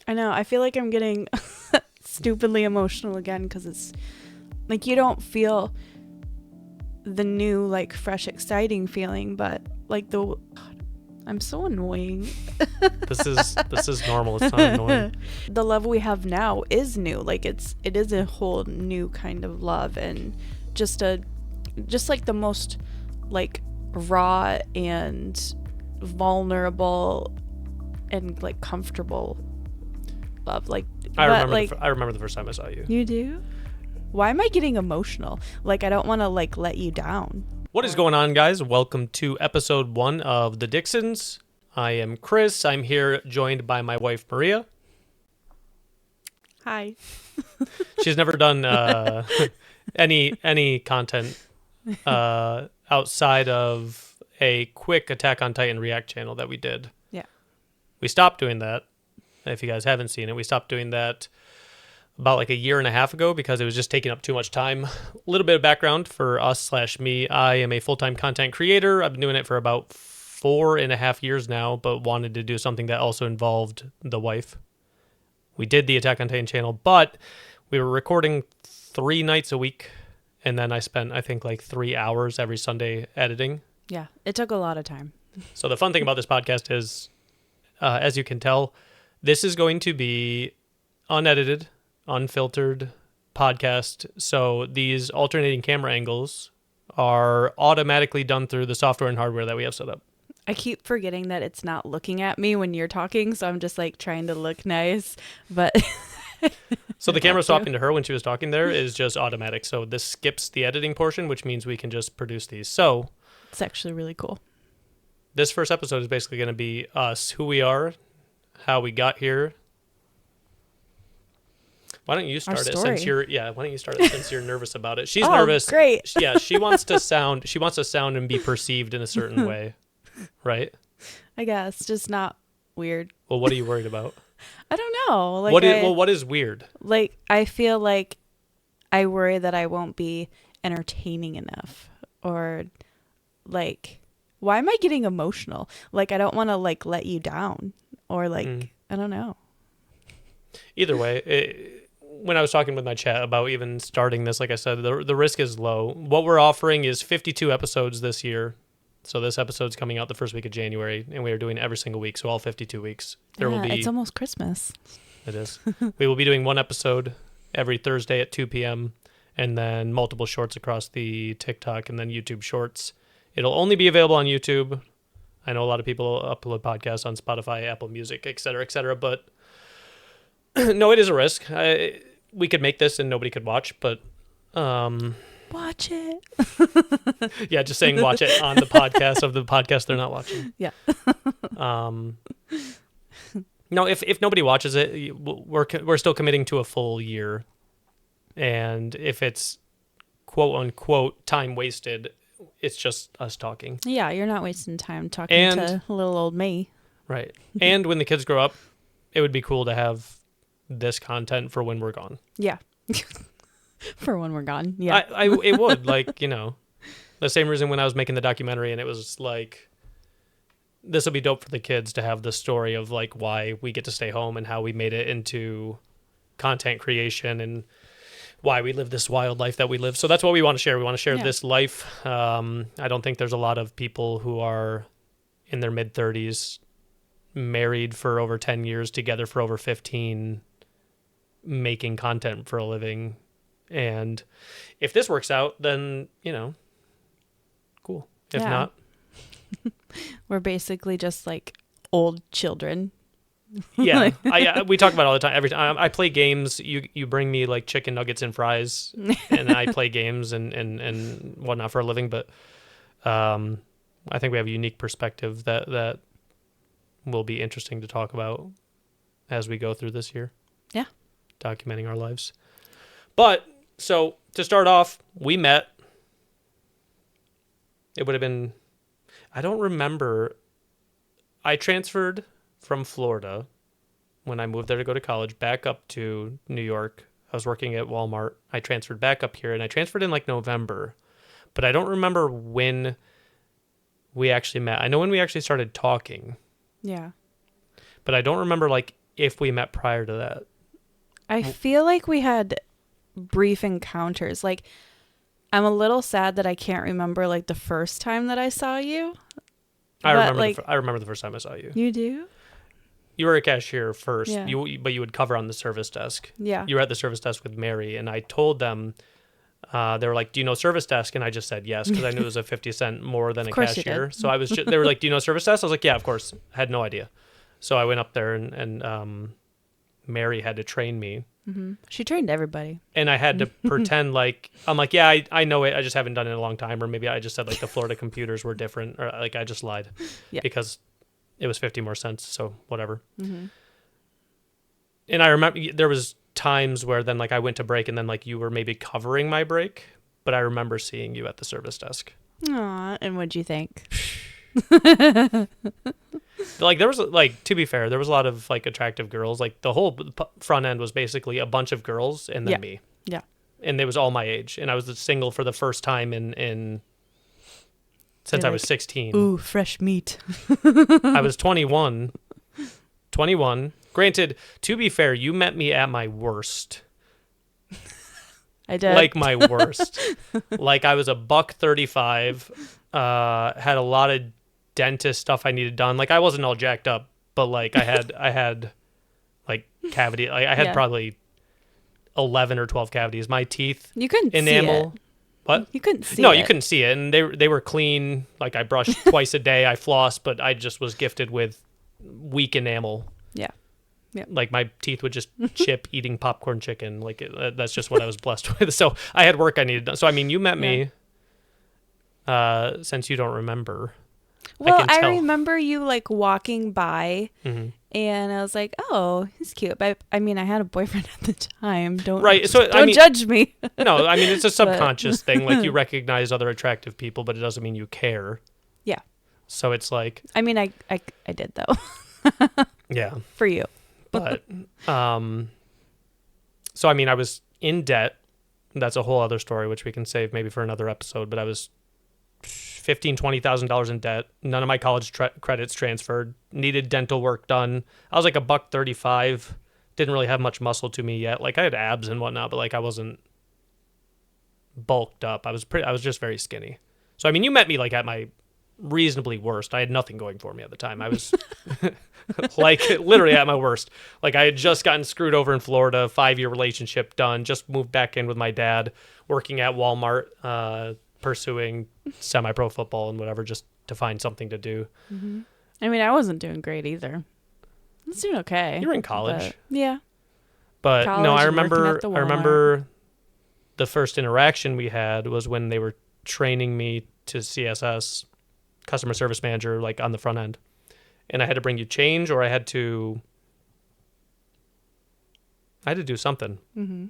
I know. I feel like I'm getting stupidly emotional again because it's like you don't feel the new, like, fresh, exciting feeling, but like God, I'm so annoying. This is normal. It's not annoying. The love we have now is new. Like it is a whole new kind of love, and just like the most like raw and vulnerable and like comfortable love. Like I remember the first time I saw you. You do? Why am I getting emotional? Like I don't want to like let you down. What is going on, guys? Welcome to episode 1 of the Dicksons. I am Chris. I'm here joined by my wife Maria. Hi. She's never done any content outside of a quick Attack on Titan React channel that we did. Yeah. We stopped doing that. If you guys haven't seen it, we stopped doing that about like a year and a half ago because it was just taking up too much time. A little bit of background for us/me. I am a full-time content creator. I've been doing it for about 4.5 years now, but wanted to do something that also involved the wife. We did the Attack on Titan channel, but we were recording 3 nights a week, and then I spent, I think, like 3 hours every Sunday editing. Yeah, it took a lot of time. So the fun thing about this podcast is, as you can tell, this is going to be unedited, unfiltered podcast. So these alternating camera angles are automatically done through the software and hardware that we have set up. I keep forgetting that it's not looking at me when you're talking, so I'm just like trying to look nice, but so the camera swapping to her when she was talking there is just automatic. So this skips the editing portion, which means we can just produce these. So it's actually really cool. This first episode is basically going to be us, who we are, how we got here. Why don't you start it since you're nervous about it? She's nervous. Great. Yeah, she wants to sound and be perceived in a certain way. Right? I guess, just not weird. Well, what are you worried about? I don't know. Like what is weird? Like I feel like I worry that I won't be entertaining enough, or like why am I getting emotional? Like I don't want to like let you down, or like I don't know. Either way, when I was talking with my chat about even starting this, like I said, the risk is low. What we're offering is 52 episodes this year. So this episode's coming out the first week of January, and we are doing every single week, so all 52 weeks. It's almost Christmas. It is. We will be doing one episode every Thursday at 2 p.m., and then multiple shorts across the TikTok and then YouTube shorts. It'll only be available on YouTube. I know a lot of people upload podcasts on Spotify, Apple Music, et cetera, but no, it is a risk. We could make this and nobody could watch, but... Watch it. Yeah, just saying watch it on the podcast of the podcast they're not watching. Yeah. No, if nobody watches it, we're still committing to a full year. And if it's quote unquote time wasted, it's just us talking. Yeah, you're not wasting time talking to little old me. Right. And when the kids grow up, it would be cool to have this content for when we're gone. Yeah. For when we're gone. Yeah. It would, like, you know, the same reason when I was making the documentary and it was like, this will be dope for the kids to have the story of like why we get to stay home and how we made it into content creation and why we live this wild life that we live. So that's what we want to share. We want to share this life. I don't think there's a lot of people who are in their mid-30s, married for over 10 years, together for over 15, making content for a living. And if this works out, then, you know, cool. If not, we're basically just like old children. Yeah. We talk about it all the time. Every time I play games, you bring me like chicken nuggets and fries, and I play games and whatnot for a living. But I think we have a unique perspective that will be interesting to talk about as we go through this year. Yeah. Documenting our lives. But so to start off, we met. It would have been, I don't remember. I transferred from Florida when I moved there to go to college back up to New York. I was working at Walmart. I transferred back up here, and I transferred in like November, but I don't remember when we actually met. I know when we actually started talking. Yeah. But I don't remember like if we met prior to that. I feel like we had brief encounters. Like, I'm a little sad that I can't remember like the first time that I saw you. I But, remember the first time I saw you. You do? You were a cashier first. Yeah. But you would cover on the service desk. Yeah. You were at the service desk with Mary, and I told them, they were like, "Do you know service desk?" And I just said yes because I knew it was a 50 cent more than a cashier. So I was. They were like, "Do you know service desk?" I was like, "Yeah, of course." I had no idea. So I went up there, and Mary had to train me. Mm-hmm. She trained everybody. And I had to pretend like, I'm like, yeah, I know it. I just haven't done it in a long time. Or maybe I just said like the Florida computers were different. Or like I just lied because it was 50 more cents. So whatever. Mm-hmm. And I remember there was times where then like I went to break and then like you were maybe covering my break. But I remember seeing you at the service desk. Aw, and what'd you think? Like there was like, to be fair, there was a lot of like attractive girls. Like the whole front end was basically a bunch of girls and then me. Yeah. And it was all my age. And I was single for the first time in since I was 16. Ooh, fresh meat. I was 21. 21. Granted, to be fair, you met me at my worst. I did. Like my worst. Like I was a $135. Had a lot of dentist stuff I needed done. Like I wasn't all jacked up, but like I had like cavity. Like, I had probably 11 or 12 cavities. My teeth, you couldn't enamel. See it. What? You couldn't see it. No, you couldn't see it, and they were clean. Like I brushed twice a day. I flossed, but I just was gifted with weak enamel. Yeah. Yeah. Like my teeth would just chip eating popcorn chicken. Like that's just what I was blessed with. So I had work I needed done. So I mean, you met me. Since you don't remember. Well, I remember you like walking by, mm-hmm. and I was like, "Oh, he's cute." But I mean, I had a boyfriend at the time. Don't judge me. No, I mean it's a subconscious thing. Like you recognize other attractive people, but it doesn't mean you care. Yeah. So it's like. I mean, I did though. Yeah. For you. But so I mean, I was in debt. That's a whole other story, which we can save maybe for another episode. But I was $15,000-$20,000 in debt. None of my college credits transferred. Needed dental work done. I was like a $135. Didn't really have much muscle to me yet. Like I had abs and whatnot, but like I wasn't bulked up. I was just very skinny. So I mean, you met me like at my reasonably worst. I had nothing going for me at the time. I was like literally at my worst. Like I had just gotten screwed over in Florida. 5-year relationship done. Just moved back in with my dad. Working at Walmart. Pursuing semi-pro football and whatever just to find something to do. Mm-hmm. I mean, I wasn't doing great either. I was doing okay. You were in college. But no, I remember the first interaction we had was when they were training me to CSS, customer service manager, like on the front end. And I had to bring you change or I had to do something. Mm-hmm.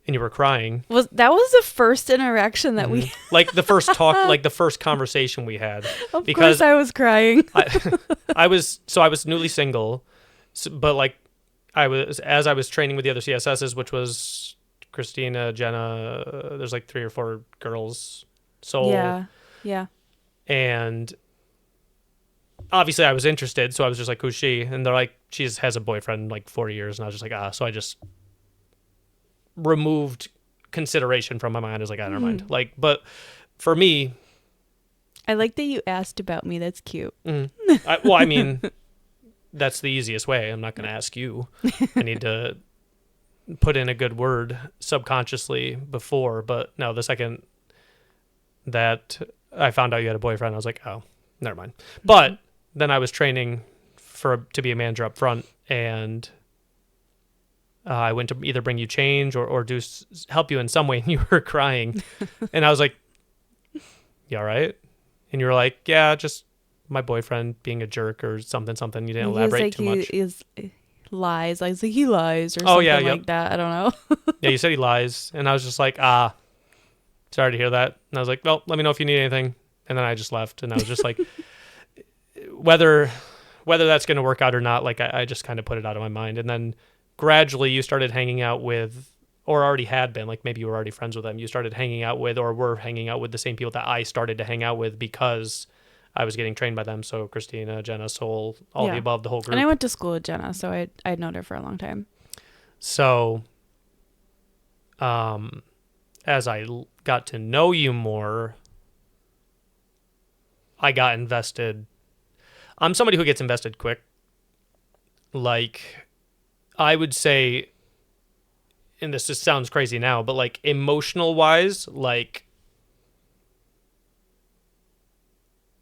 And you were crying. That was the first interaction that we like the first talk, like the first conversation we had. Of course I was crying. I was newly single, but like I was training with the other CSSs, which was Christina, Jenna, there's like 3 or 4 girls. So yeah. And obviously I was interested, so I was just like, who's she? And they're like, she has a boyfriend like 4 years, and I was just like, so I just removed consideration from my mind. I was like, never mind. Like, but for me, I like that you asked about me. That's cute. I mean, that's the easiest way. I'm not going to ask you. I need to put in a good word subconsciously before. But no, the second that I found out you had a boyfriend, I was like, oh, never mind. But then I was training to be a manager up front, and I went to either bring you change or do help you in some way, and you were crying. And I was like, you all right? And you were like, yeah, just my boyfriend being a jerk or something. You didn't elaborate too much. Lies. I was like, he lies or something like that. I don't know. Yeah, you said he lies. And I was just like, sorry to hear that. And I was like, well, let me know if you need anything. And then I just left. And I was just like, whether that's going to work out or not, like I just kind of put it out of my mind. And then gradually you started hanging out with, or already had been, like maybe you were already friends with them. You started hanging out with or were hanging out with the same people that I started to hang out with because I was getting trained by them. So Christina, Jenna, Soul, all the above, the whole group. And I went to school with Jenna, so I'd known her for a long time. So, as I got to know you more, I got invested. I'm somebody who gets invested quick. Like, I would say, and this just sounds crazy now, but like emotional wise, like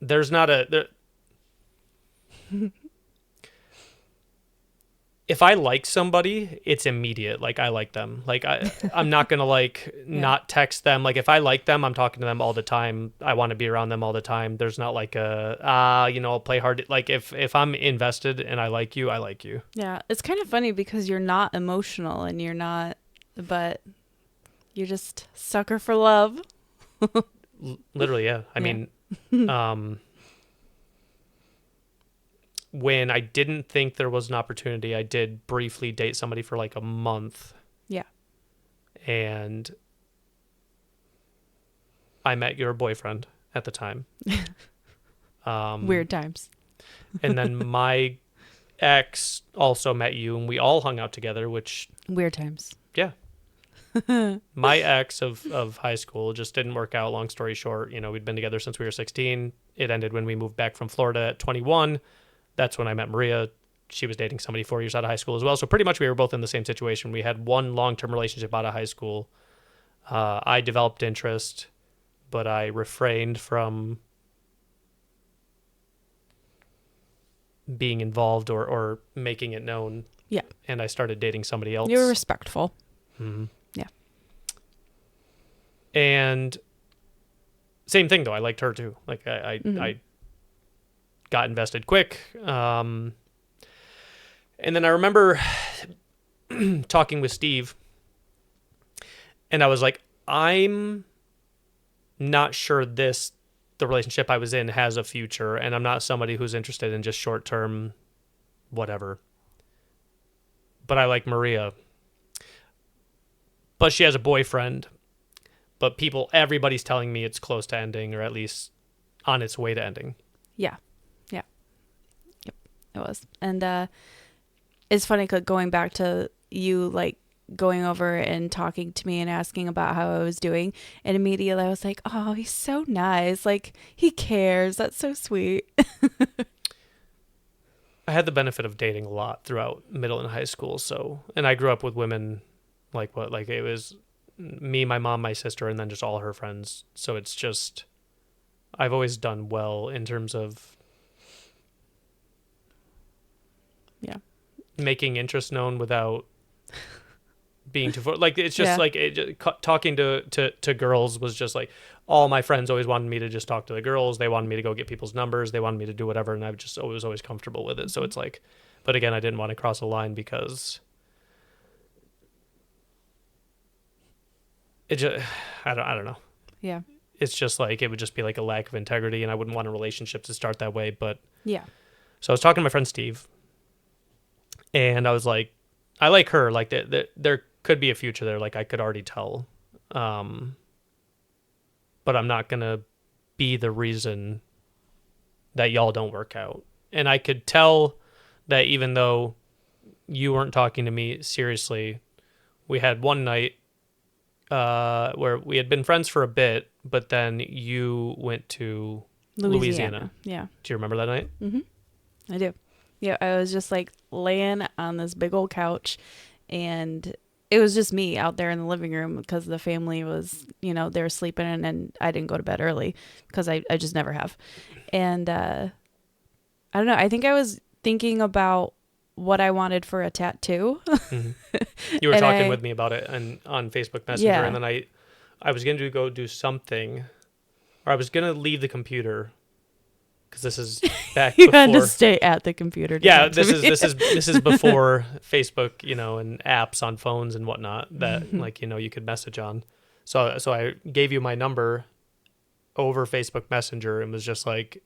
there's not if I like somebody, it's immediate. Like, I like them. Like, I'm not going to like not text them. Like, if I like them, I'm talking to them all the time. I want to be around them all the time. There's not like I'll play hard. Like, if I'm invested and I like you, I like you. Yeah. It's kind of funny because you're not emotional and you're not, but you're just sucker for love. Literally, yeah. I mean, when I didn't think there was an opportunity, I did briefly date somebody for like a month. Yeah. And I met your boyfriend at the time. Weird times. And then my ex also met you, and we all hung out together, which... Weird times. Yeah. My ex of high school just didn't work out. Long story short, we'd been together since we were 16. It ended when we moved back from Florida at 21. That's when I met Maria. She was dating somebody 4 years out of high school as well. So pretty much we were both in the same situation. We had one long-term relationship out of high school. I developed interest, but I refrained from being involved or making it known. Yeah. And I started dating somebody else. You were respectful. Mm-hmm. Yeah. And same thing though. I liked her too. Like I got invested quick. And then I remember talking with Steve, and I was like, I'm not sure the relationship I was in has a future, and I'm not somebody who's interested in just short-term whatever. But I like Maria. But she has a boyfriend. But everybody's telling me it's close to ending, or at least on its way to ending. Yeah. Yeah. Yep. It was. And it's funny going back to you, like, going over and talking to me and asking about how I was doing. And immediately I was like, oh, he's so nice. Like, he cares. That's so sweet. I had the benefit of dating a lot throughout middle and high school. And I grew up with women like it was me, my mom, my sister, and then just all her friends. So it's just, I've always done well in terms of making interest known without being too like it's just like talking to girls was just like, all my friends always wanted me to just talk to the girls. They wanted me to go get people's numbers. They wanted me to do whatever, and I was always comfortable with it. So it's like, but again, I didn't want to cross a line because it just, I don't know. Yeah. It's just like, it would just be like a lack of integrity, and I wouldn't want a relationship to start that way. But yeah. So I was talking to my friend Steve, and I was like, I like her. Like there could be a future there. Like, I could already tell. But I'm not going to be the reason that y'all don't work out. And I could tell that even though you weren't talking to me seriously, we had one night where we had been friends for a bit, but then you went to Louisiana. Yeah. Do you remember that night? Mm-hmm. I do. Yeah, I was just like laying on this big old couch, and it was just me out there in the living room because the family was, they were sleeping, and I didn't go to bed early because I just never have. And I don't know. I think I was thinking about what I wanted for a tattoo. Mm-hmm. You were talking with me about it on Facebook Messenger, and then I was going to go do something, or I was going to leave the computer. Because this is back you before. had to stay at the computer. This is before Facebook, and apps on phones and whatnot that you could message on. So I gave you my number over Facebook Messenger and was just like,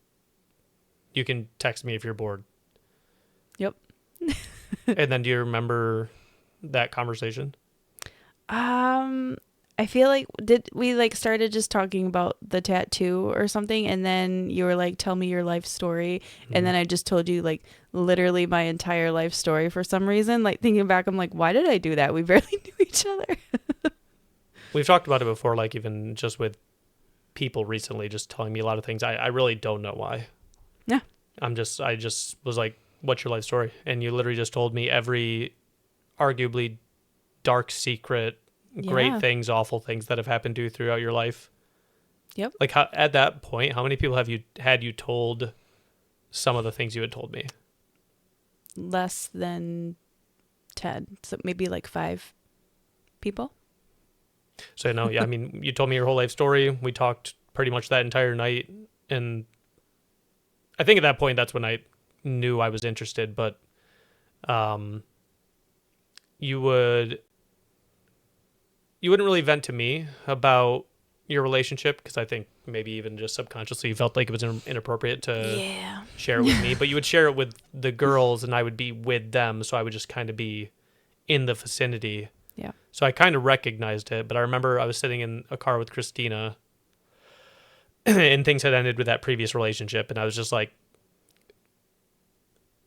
you can text me if you're bored. Yep. And then do you remember that conversation? I feel like did we like started just talking about the tattoo or something, and then you were like, tell me your life story, and then I just told you like literally my entire life story for some reason. Like thinking back, I'm like, why did I do that? We barely knew each other. We've talked about it before, like even just with people recently just telling me a lot of things. I really don't know why. Yeah. I just was like, what's your life story? And you literally just told me every arguably dark secret, great things, awful things that have happened to you throughout your life. Yep. Like at that point, how many people have you told some of the things you had told me? Less than 10. So maybe like 5 people. So no, yeah, I mean, you told me your whole life story. We talked pretty much that entire night, and I think at that point that's when I knew I was interested. But you wouldn't really vent to me about your relationship because I think maybe even just subconsciously you felt like it was inappropriate to share it with me. But you would share it with the girls, and I would be with them, so I would just kind of be in the vicinity. Yeah. So I kind of recognized it, but I remember I was sitting in a car with Christina and things had ended with that previous relationship. And I was just like,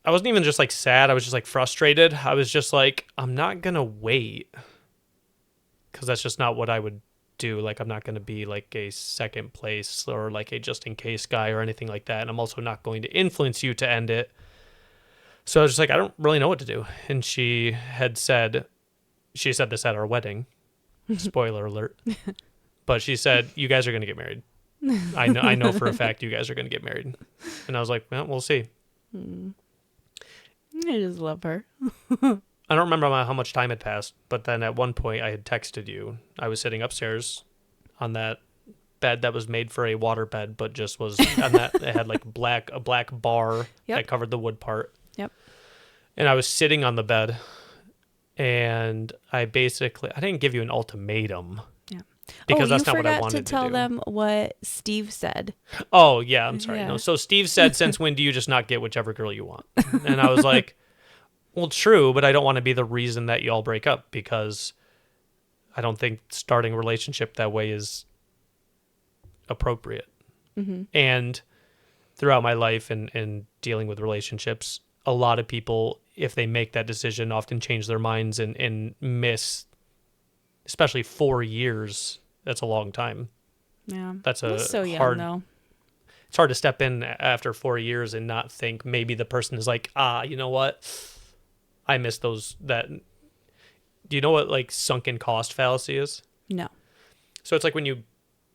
I wasn't even just like sad. I was just like frustrated. I was just like, I'm not going to wait because that's just not what I would do. Like, I'm not going to be like a second place or like a just in case guy or anything like that. And I'm also not going to influence you to end it. So I was just like, I don't really know what to do. And she said this at our wedding. Spoiler alert. But she said, you guys are going to get married. I know for a fact you guys are going to get married. And I was like, well, we'll see. I just love her. I don't remember how much time had passed, but then at one point I had texted you. I was sitting upstairs on that bed that was made for a water bed, but just was on that. It had like a black bar that covered the wood part. Yep. And I was sitting on the bed, and I didn't give you an ultimatum. Yeah. Because that's not what I wanted to do. You forgot to tell them what Steve said. Oh, yeah, I'm sorry. Yeah. No. So Steve said, since when do you just not get whichever girl you want? And I was like, well, true, but I don't want to be the reason that you all break up because I don't think starting a relationship that way is appropriate. Mm-hmm. And throughout my life and dealing with relationships, a lot of people, if they make that decision, often change their minds and miss, especially 4 years. That's a long time. Yeah. That's so young, hard. though. It's hard to step in after 4 years and not think maybe the person is like, you know what? I miss those. Do you know what like sunken cost fallacy is? No. So it's like when you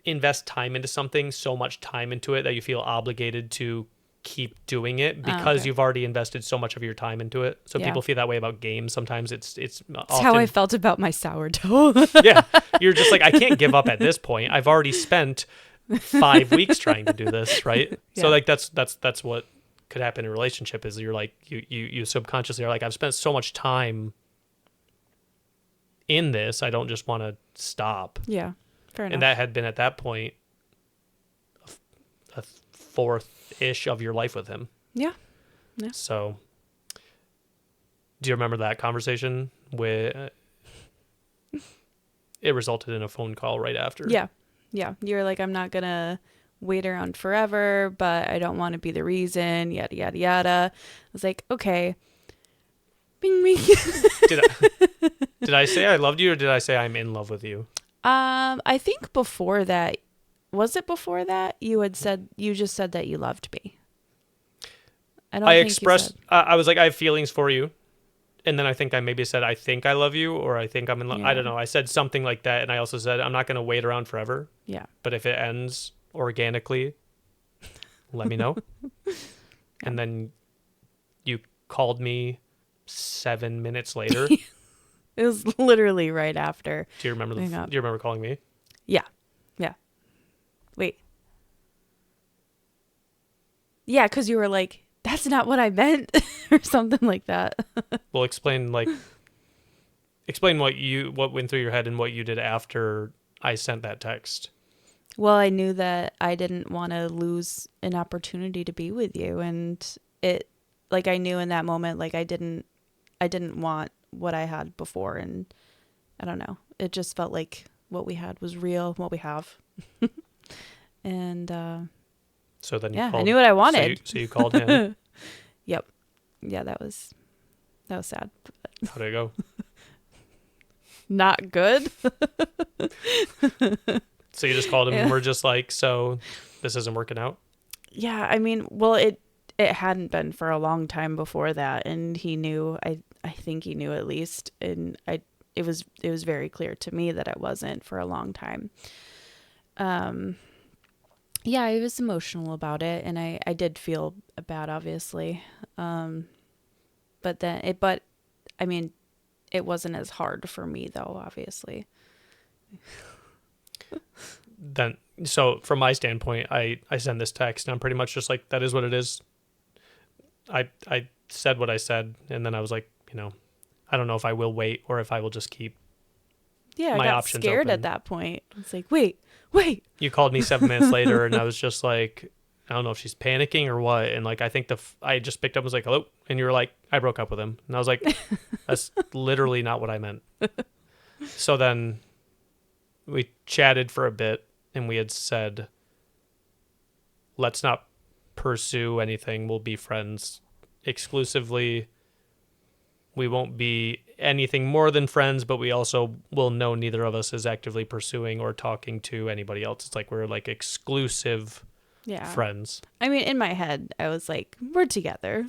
invest time into something, so much time into it that you feel obligated to keep doing it because you've already invested so much of your time into it. So people feel that way about games. Sometimes it's often, how I felt about my sourdough. Yeah. You're just like, I can't give up at this point. I've already spent 5 weeks trying to do this. Right. Yeah. So like, that's what could happen in a relationship is you're like, you subconsciously are like, I've spent so much time in this. I don't just want to stop. Yeah. Fair enough. And that had been at that point a fourth-ish of your life with him. Yeah. Yeah. So, do you remember that conversation where it resulted in a phone call right after? Yeah. Yeah. You're like, I'm not going to wait around forever, but I don't want to be the reason, yada, yada, yada. I was like, okay. Bing, bing. Did I say I loved you or did I say I'm in love with you? I think before that, was it before that you just said that you loved me? I expressed, I was like, I have feelings for you. And then I think I maybe said, I think I love you, or I think I'm in love. Yeah. I don't know. I said something like that. And I also said, I'm not going to wait around forever. Yeah. But if it ends organically, let me know. Yeah. And then you called me 7 minutes later. It was literally right after. Do you remember calling me? Yeah. Yeah. Wait. Yeah, because you were like, that's not what I meant, or something like that. Well, explain what went through your head and what you did after I sent that text. Well, I knew that I didn't want to lose an opportunity to be with you, and I knew in that moment, like I didn't want what I had before, and I don't know. It just felt like what we had was real, what we have. And So then I knew what I wanted. So you called him. Yep. Yeah, that was sad. How'd it go? Not good. So you just called him and we're just like, so this isn't working out? Yeah, I mean, well, it hadn't been for a long time before that, and he knew. I think he knew at least, and it was very clear to me that it wasn't for a long time. Yeah, I was emotional about it, and I did feel bad, obviously. But I mean, it wasn't as hard for me though, obviously. Then, so from my standpoint, I send this text and I'm pretty much just like, that is what it is. I said what I said, and then I was like, I don't know if I will wait or if I will just keep my I got options scared open. At that point. It's like, wait. You called me 7 minutes later, and I was just like, I don't know if she's panicking or what. And like, I think I just picked up and was like, hello. And you were like, I broke up with him. And I was like, that's literally not what I meant. So then we chatted for a bit, and we had said, let's not pursue anything. We'll be friends exclusively. We won't be anything more than friends, but we also will know neither of us is actively pursuing or talking to anybody else. It's like we're like exclusive friends. I mean, in my head, I was like, we're together.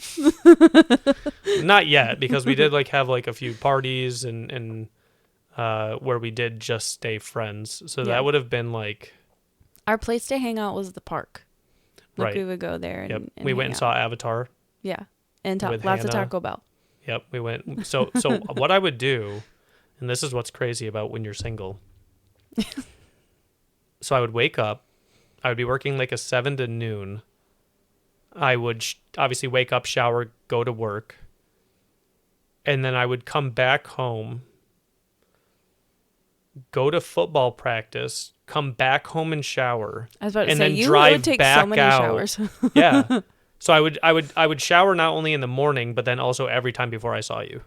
Not yet, because we did like have like a few parties and where we did just stay friends. So that would have been like... Our place to hang out was the park. Like right. We would go there and we went and saw Avatar. Yeah. And lots of Taco Bell. Yep, we went. So what I would do, and this is what's crazy about when you're single. So I would wake up. I would be working like a 7 to noon. I would obviously wake up, shower, go to work. And then I would come back home, go to football practice, come back home and shower. I was about to and say, then you drive would take back so many out. showers. Yeah. So I would shower not only in the morning, but then also every time before I saw you.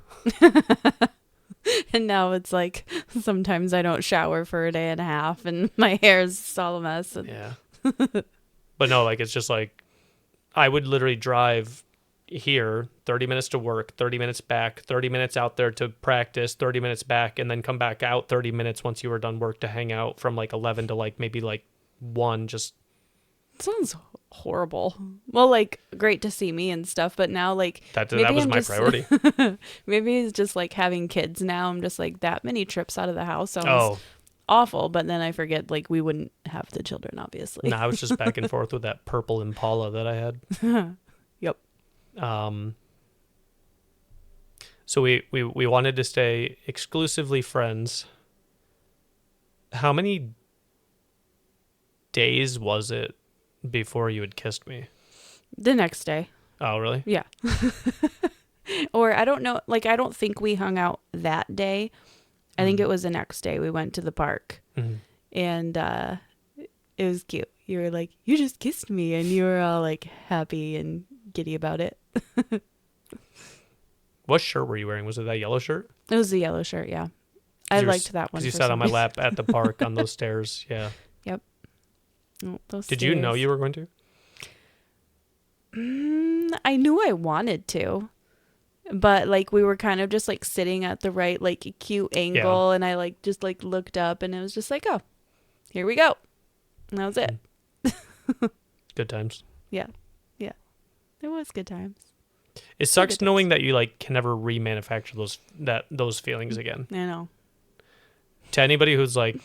And now it's like sometimes I don't shower for a day and a half, and my hair is all a mess. Yeah. But no, like it's just like I would literally drive here 30 minutes to work, 30 minutes back, 30 minutes out there to practice, 30 minutes back, and then come back out 30 minutes once you were done work to hang out from like 11 to like maybe like 1. Just sounds horrible. Well, like great to see me and stuff, but now like that was my priority. Maybe it's just like having kids now. I'm just like that many trips out of the house sounds awful, but then I forget like we wouldn't have the children, obviously. No, I was just back and forth with that purple Impala that I had. Yep. So we wanted to stay exclusively friends. How many days was it before you had kissed me? The next day. Oh, really? Yeah. Or I don't know, like I don't think we hung out that day. I think it was the next day we went to the park. Mm-hmm. And it was cute. You were like, you just kissed me, and you were all like happy and giddy about it. What shirt were you wearing? Was it that yellow shirt? It was the yellow shirt, yeah. I liked that one. Because you sat on my lap at the park on those stairs, yeah. Yep. Oh, Did you know you were going to? I knew I wanted to, but like we were kind of just like sitting at the right like cute angle, and I like just like looked up, and it was just like, oh, here we go, and that was it. Good times. Yeah, it was good times. It sucks knowing that you like can never remanufacture those feelings again. I know. To anybody who's like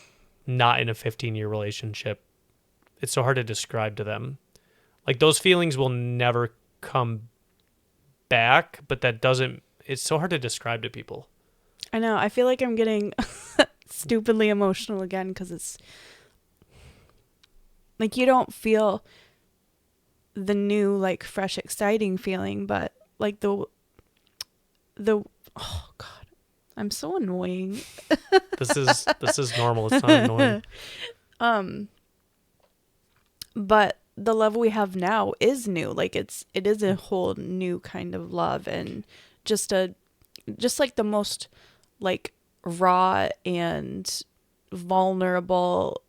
not in a 15-year relationship, it's so hard to describe to them. Like those feelings will never come back, but it's so hard to describe to people. I know. I feel like I'm getting stupidly emotional again because it's like you don't feel the new, like fresh, exciting feeling, but like the oh God, I'm so annoying. This is normal. It's not annoying. But the love we have now is new. Like it is a whole new kind of love, and just like the most like raw and vulnerable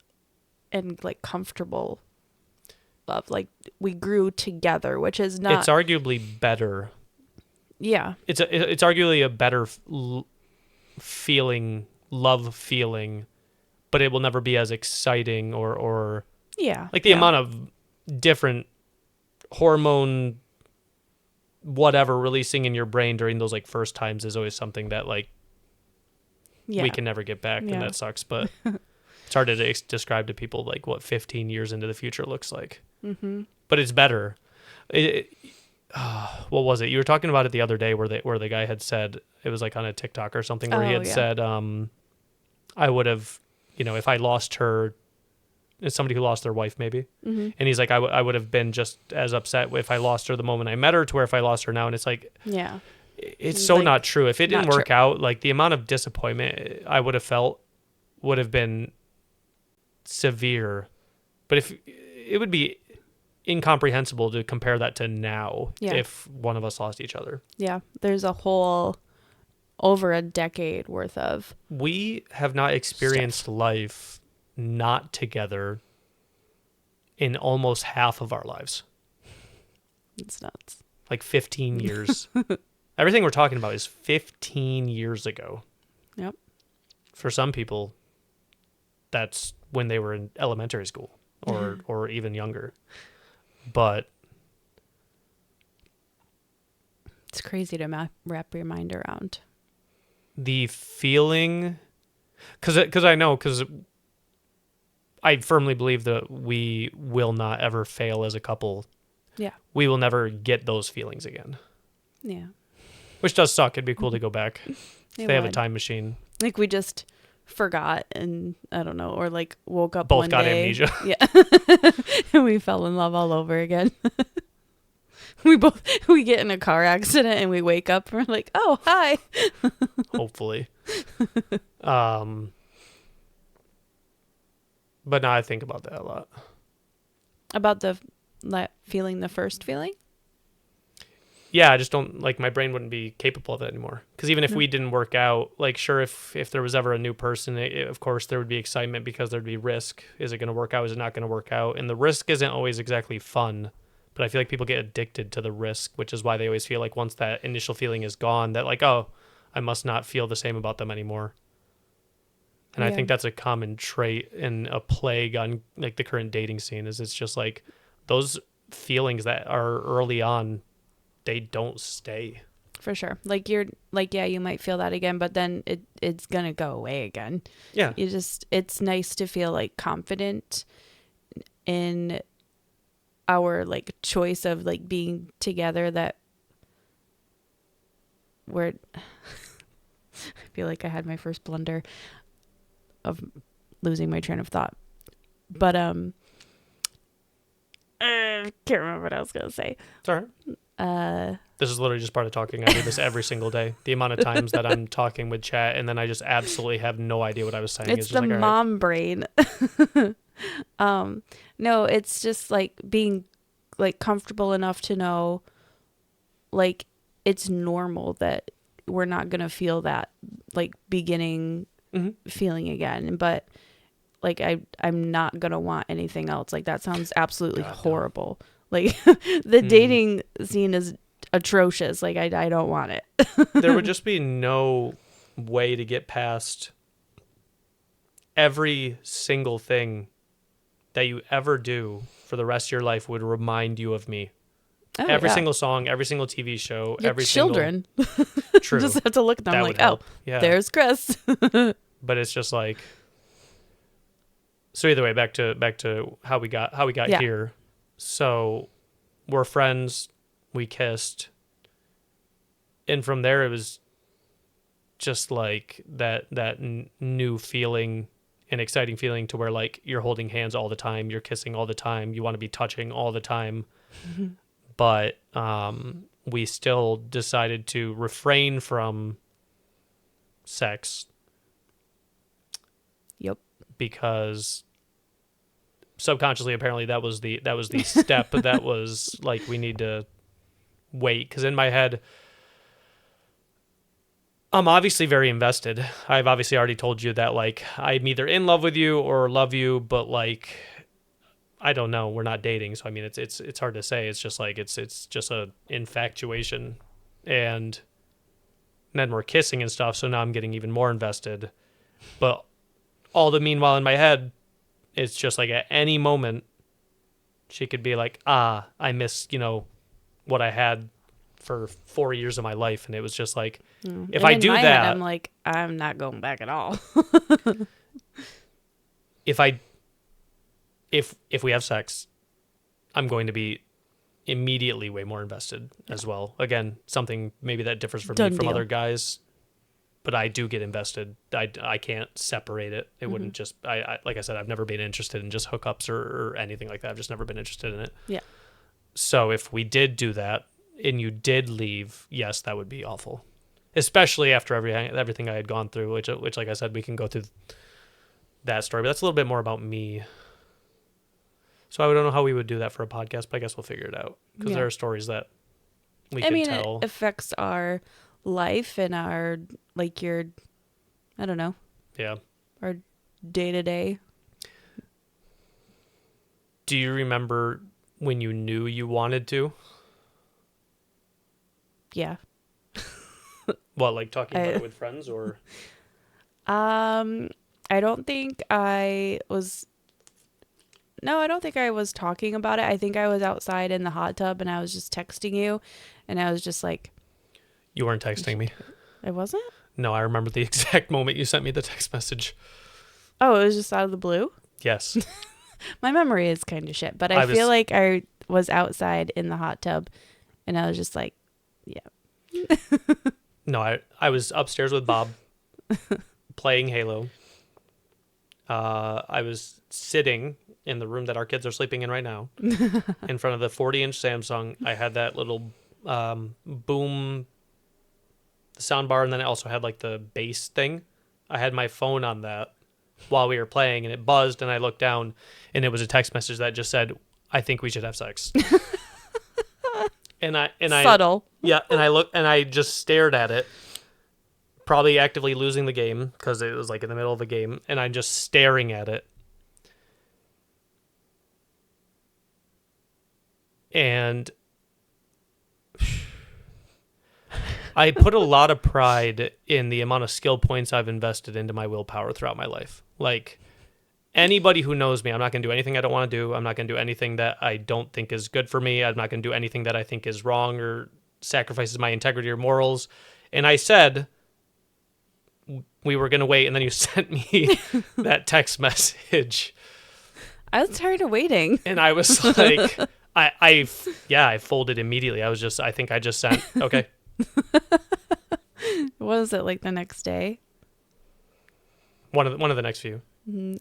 and like comfortable love. Like we grew together, which is not. It's arguably better. Yeah. It's arguably a better feeling, love feeling, but it will never be as exciting or Yeah. like the amount of different hormone whatever releasing in your brain during those like first times is always something that like we can never get back, and that sucks. But it's hard to describe to people like what 15 years into the future looks like. Mm-hmm. But it's better. What was it? You were talking about it the other day where the guy had said, it was like on a TikTok or something, where he had said, I would have, if I lost her, it's somebody who lost their wife maybe. Mm-hmm. And he's like, I would have been just as upset if I lost her the moment I met her to where if I lost her now. And it's like, yeah, it's so like, not true. If it didn't work out, like the amount of disappointment I would have felt would have been severe. But if it would be incomprehensible to compare that to now if one of us lost each other. Yeah, there's a whole over a decade worth of. We have not experienced life not together in almost half of our lives. It's nuts. Like 15 years. Everything we're talking about is 15 years ago. Yep. For some people, that's when they were in elementary school or even younger. But it's crazy to wrap your mind around. The feeling, because I firmly believe that we will not ever fail as a couple. Yeah. We will never get those feelings again. Yeah. Which does suck. It'd be cool to go back. If they have a time machine. Like we just forgot and I don't know, or like woke up both one got day. amnesia. Yeah. And we fell in love all over again. we get in a car accident and we wake up and we're like, oh, hi. Hopefully. But now I think about that a lot. About the feeling, the first feeling? Yeah, I just don't, like, my brain wouldn't be capable of it anymore. Because even if we didn't work out, like, sure, if there was ever a new person, of course there would be excitement because there'd be risk. Is it going to work out? Is it not going to work out? And the risk isn't always exactly fun. But I feel like people get addicted to the risk, which is why they always feel like once that initial feeling is gone, that like, oh, I must not feel the same about them anymore. And I think that's a common trait and a plague on like the current dating scene is it's just like those feelings that are early on, they don't stay. For sure. Like you're like, yeah, you might feel that again, but then it's going to go away again. Yeah. It's nice to feel like confident in our like choice of like being together, that we're I feel like I had my first blunder of losing my train of thought, but I can't remember what I was gonna say. It's all right. This is literally just part of talking. I do this every single day. The amount of times that I'm talking with chat and then I just absolutely have no idea what I was saying. It's just the like, mom brain. No, it's just like being like comfortable enough to know like it's normal that we're not going to feel that like beginning feeling again, but like I'm not going to want anything else. Like that sounds absolutely horrible. No. Like the dating scene is atrocious. Like I don't want it. There would just be no way to get past every single thing that you ever do for the rest of your life would remind you of me. Oh, every single song, every single TV show, your every children. True. Just have to look at them that like, oh, there's Chris. But it's just like, so either way, back to how we got here. So we're friends, we kissed, and from there it was just like that new feeling. An exciting feeling to where like you're holding hands all the time, you're kissing all the time, you want to be touching all the time. But we still decided to refrain from sex. Yep. Because subconsciously apparently that was the step that was like we need to wait, because in my head I'm obviously very invested. I've obviously already told you that, like, I'm either in love with you or love you, but, like, I don't know. We're not dating, so I mean, it's hard to say. It's just like it's just a infatuation, and then we're kissing and stuff. So now I'm getting even more invested. But all the meanwhile in my head, it's just like at any moment, she could be like, I miss what I had for 4 years of my life, and it was just like, if and I in do my that, head, I'm like, I'm not going back at all. if we have sex, I'm going to be immediately way more invested as well. Again, something maybe that differs from me Done from deal. other guys, but I do get invested. I can't separate it. It wouldn't just, I like I said, I've never been interested in just hookups or anything like that. I've just never been interested in it. Yeah. So if we did do that and you did leave, yes, that would be awful. Especially after everything I had gone through, which like I said, we can go through that story, but that's a little bit more about me. So I don't know how we would do that for a podcast, but I guess we'll figure it out because there are stories that we can tell. It affects our life and our, like, I don't know. Yeah. Our day-to-day. Do you remember when you knew you wanted to? Yeah. What, like talking about it with friends or? I don't think I was. No, I don't think I was talking about it. I think I was outside in the hot tub and I was just texting you, and I was just like. You weren't texting me. I wasn't? No, I remember the exact moment you sent me the text message. Oh, it was just out of the blue? Yes. My memory is kind of shit, but I feel like I was outside in the hot tub and I was just like, yeah. No, I was upstairs with Bob playing Halo. I was sitting in the room that our kids are sleeping in right now in front of the 40-inch Samsung. I had that little boom sound bar, and then I also had like the bass thing. I had my phone on that while we were playing, and it buzzed, and I looked down, and it was a text message that just said, "I think we should have sex." and I subtle. Yeah, and I looked, and I just stared at it, probably actively losing the game because it was like in the middle of the game, and I'm just staring at it. And I put a lot of pride in the amount of skill points I've invested into my willpower throughout my life. Like, anybody who knows me, I'm not going to do anything I don't want to do. I'm not going to do anything that I don't think is good for me. I'm not going to do anything that I think is wrong or sacrifices my integrity or morals. And I said we were going to wait, and then you sent me that text message. I was tired of waiting. And I was like, I folded immediately. I think I just sent, okay. Was it like the next day? One of the next few.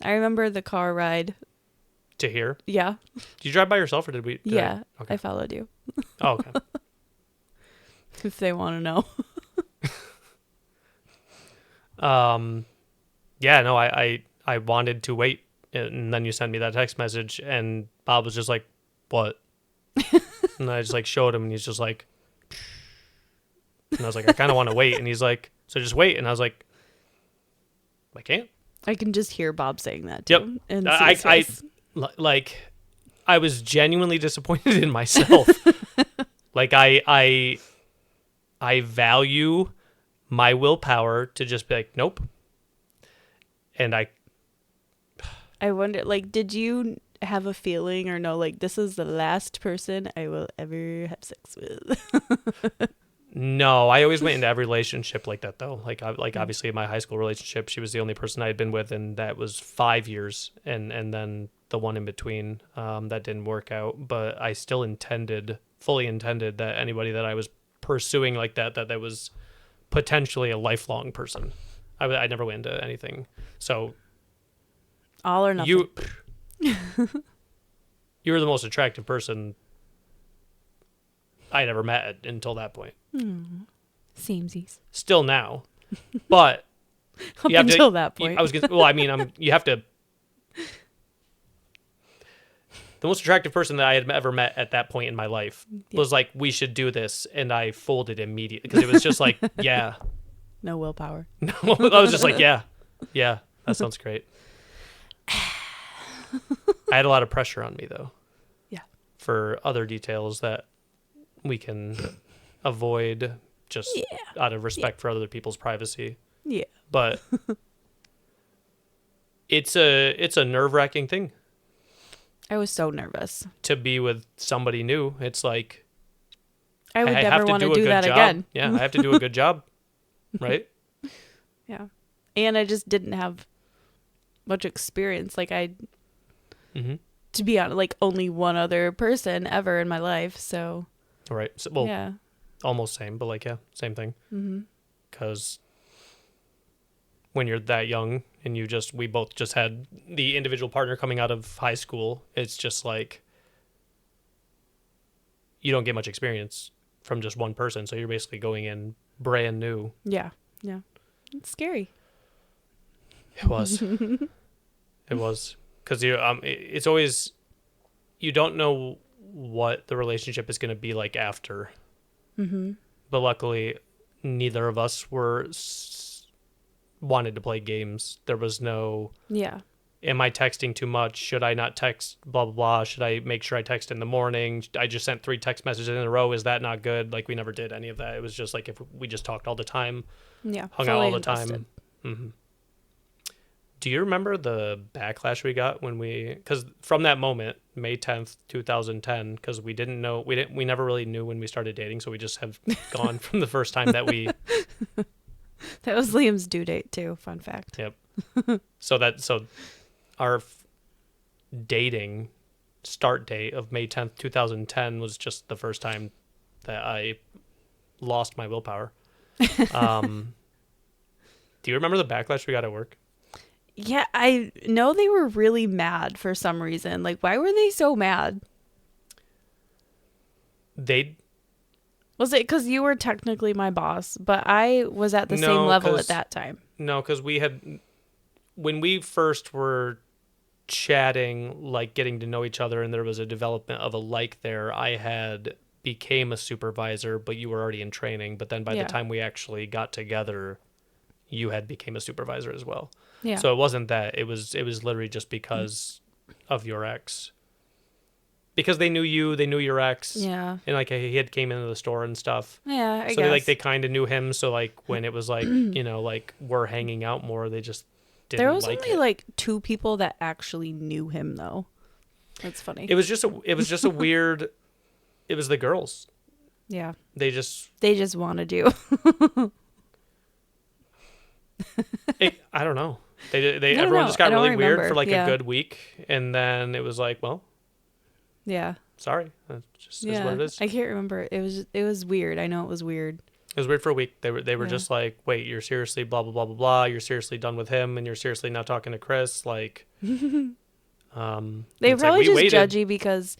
I remember the car ride. To here? Yeah. Did you drive by yourself or did we? Yeah. Okay. I followed you. Oh, okay. If they want to know. Yeah, no, I wanted to wait, and then you sent me that text message, and Bob was just like, "What?" And I just like showed him, and he's just like, and I was like, "I kind of want to wait," and he's like, "So just wait," and I was like, "I can't." I can just hear Bob saying that too. Yep. And I was genuinely disappointed in myself. Like I value my willpower to just be like, nope. And I wonder, like, did you have a feeling or no, like, this is the last person I will ever have sex with? No, I always went into every relationship like that, though. Like obviously in my high school relationship, she was the only person I had been with, and that was 5 years. And then the one in between, that didn't work out. But I still fully intended that anybody that I was pursuing like that was potentially a lifelong person. I never went into anything. So all or nothing. You were the most attractive person I'd ever met until that point. Samesies. Still now, but up until that point. You have to. The most attractive person that I had ever met at that point in my life was like, we should do this, and I folded immediately because it was just like, yeah, No willpower. No, I was just like, yeah, that sounds great. I had a lot of pressure on me, though. Yeah. For other details that we can avoid just out of respect for other people's privacy. Yeah. But it's a nerve-wracking thing. I was so nervous. To be with somebody new. It's like, I would never want to do that again. Yeah, I have to do a good job, right? Yeah. And I just didn't have much experience. Like, to be honest, like, only one other person ever in my life, so. Right. So, well, yeah. Almost same, but like, yeah, same thing. Mm-hmm. Because when you're that young and we both just had the individual partner coming out of high school, it's just like, you don't get much experience from just one person. So you're basically going in brand new. Yeah. Yeah. It's scary. It was. It was. Because it's always, you don't know what the relationship is going to be like after. Mm-hmm. But luckily, neither of us wanted to play games. There was no, am I texting too much? Should I not text? Blah, blah, blah. Should I make sure I text in the morning? I just sent 3 text messages in a row. Is that not good? Like, we never did any of that. It was just like, if we just talked all the time. Yeah. Hung out all the time. Mm-hmm. Do you remember the backlash we got because from that moment, May 10th, 2010, because we never really knew when we started dating. So we just have gone from the first time that we. That was Liam's due date too. Fun fact. Yep. So our dating start date of May 10th, 2010 was just the first time that I lost my willpower. Do you remember the backlash we got at work? Yeah, I know they were really mad for some reason. Like, why were they so mad? Was it because you were technically my boss, but I was at the same level at that time? No, because when we first were chatting, like getting to know each other, and there was a development of a like there, I became a supervisor, but you were already in training. But then by the time we actually got together, you had became a supervisor as well. Yeah. So it wasn't that. It was literally just because of your ex. Because they knew you, they knew your ex. Yeah. And like he had came into the store and stuff. Yeah, I guess. So they kind of knew him. So like when it was like, like we're hanging out more, they just didn't There was like only like 2 people that actually knew him though. That's funny. It was just a weird, it was the girls. Yeah. They just wanted you. I don't know. Everyone just got really weird for like a good week, and then it was like, well, yeah, sorry, that just is what it is. I can't remember. It was weird. I know it was weird. It was weird for a week. They were just like, wait, you're seriously blah blah blah blah blah. You're seriously done with him, and you're seriously not talking to Chris. Like, they were probably just judgy because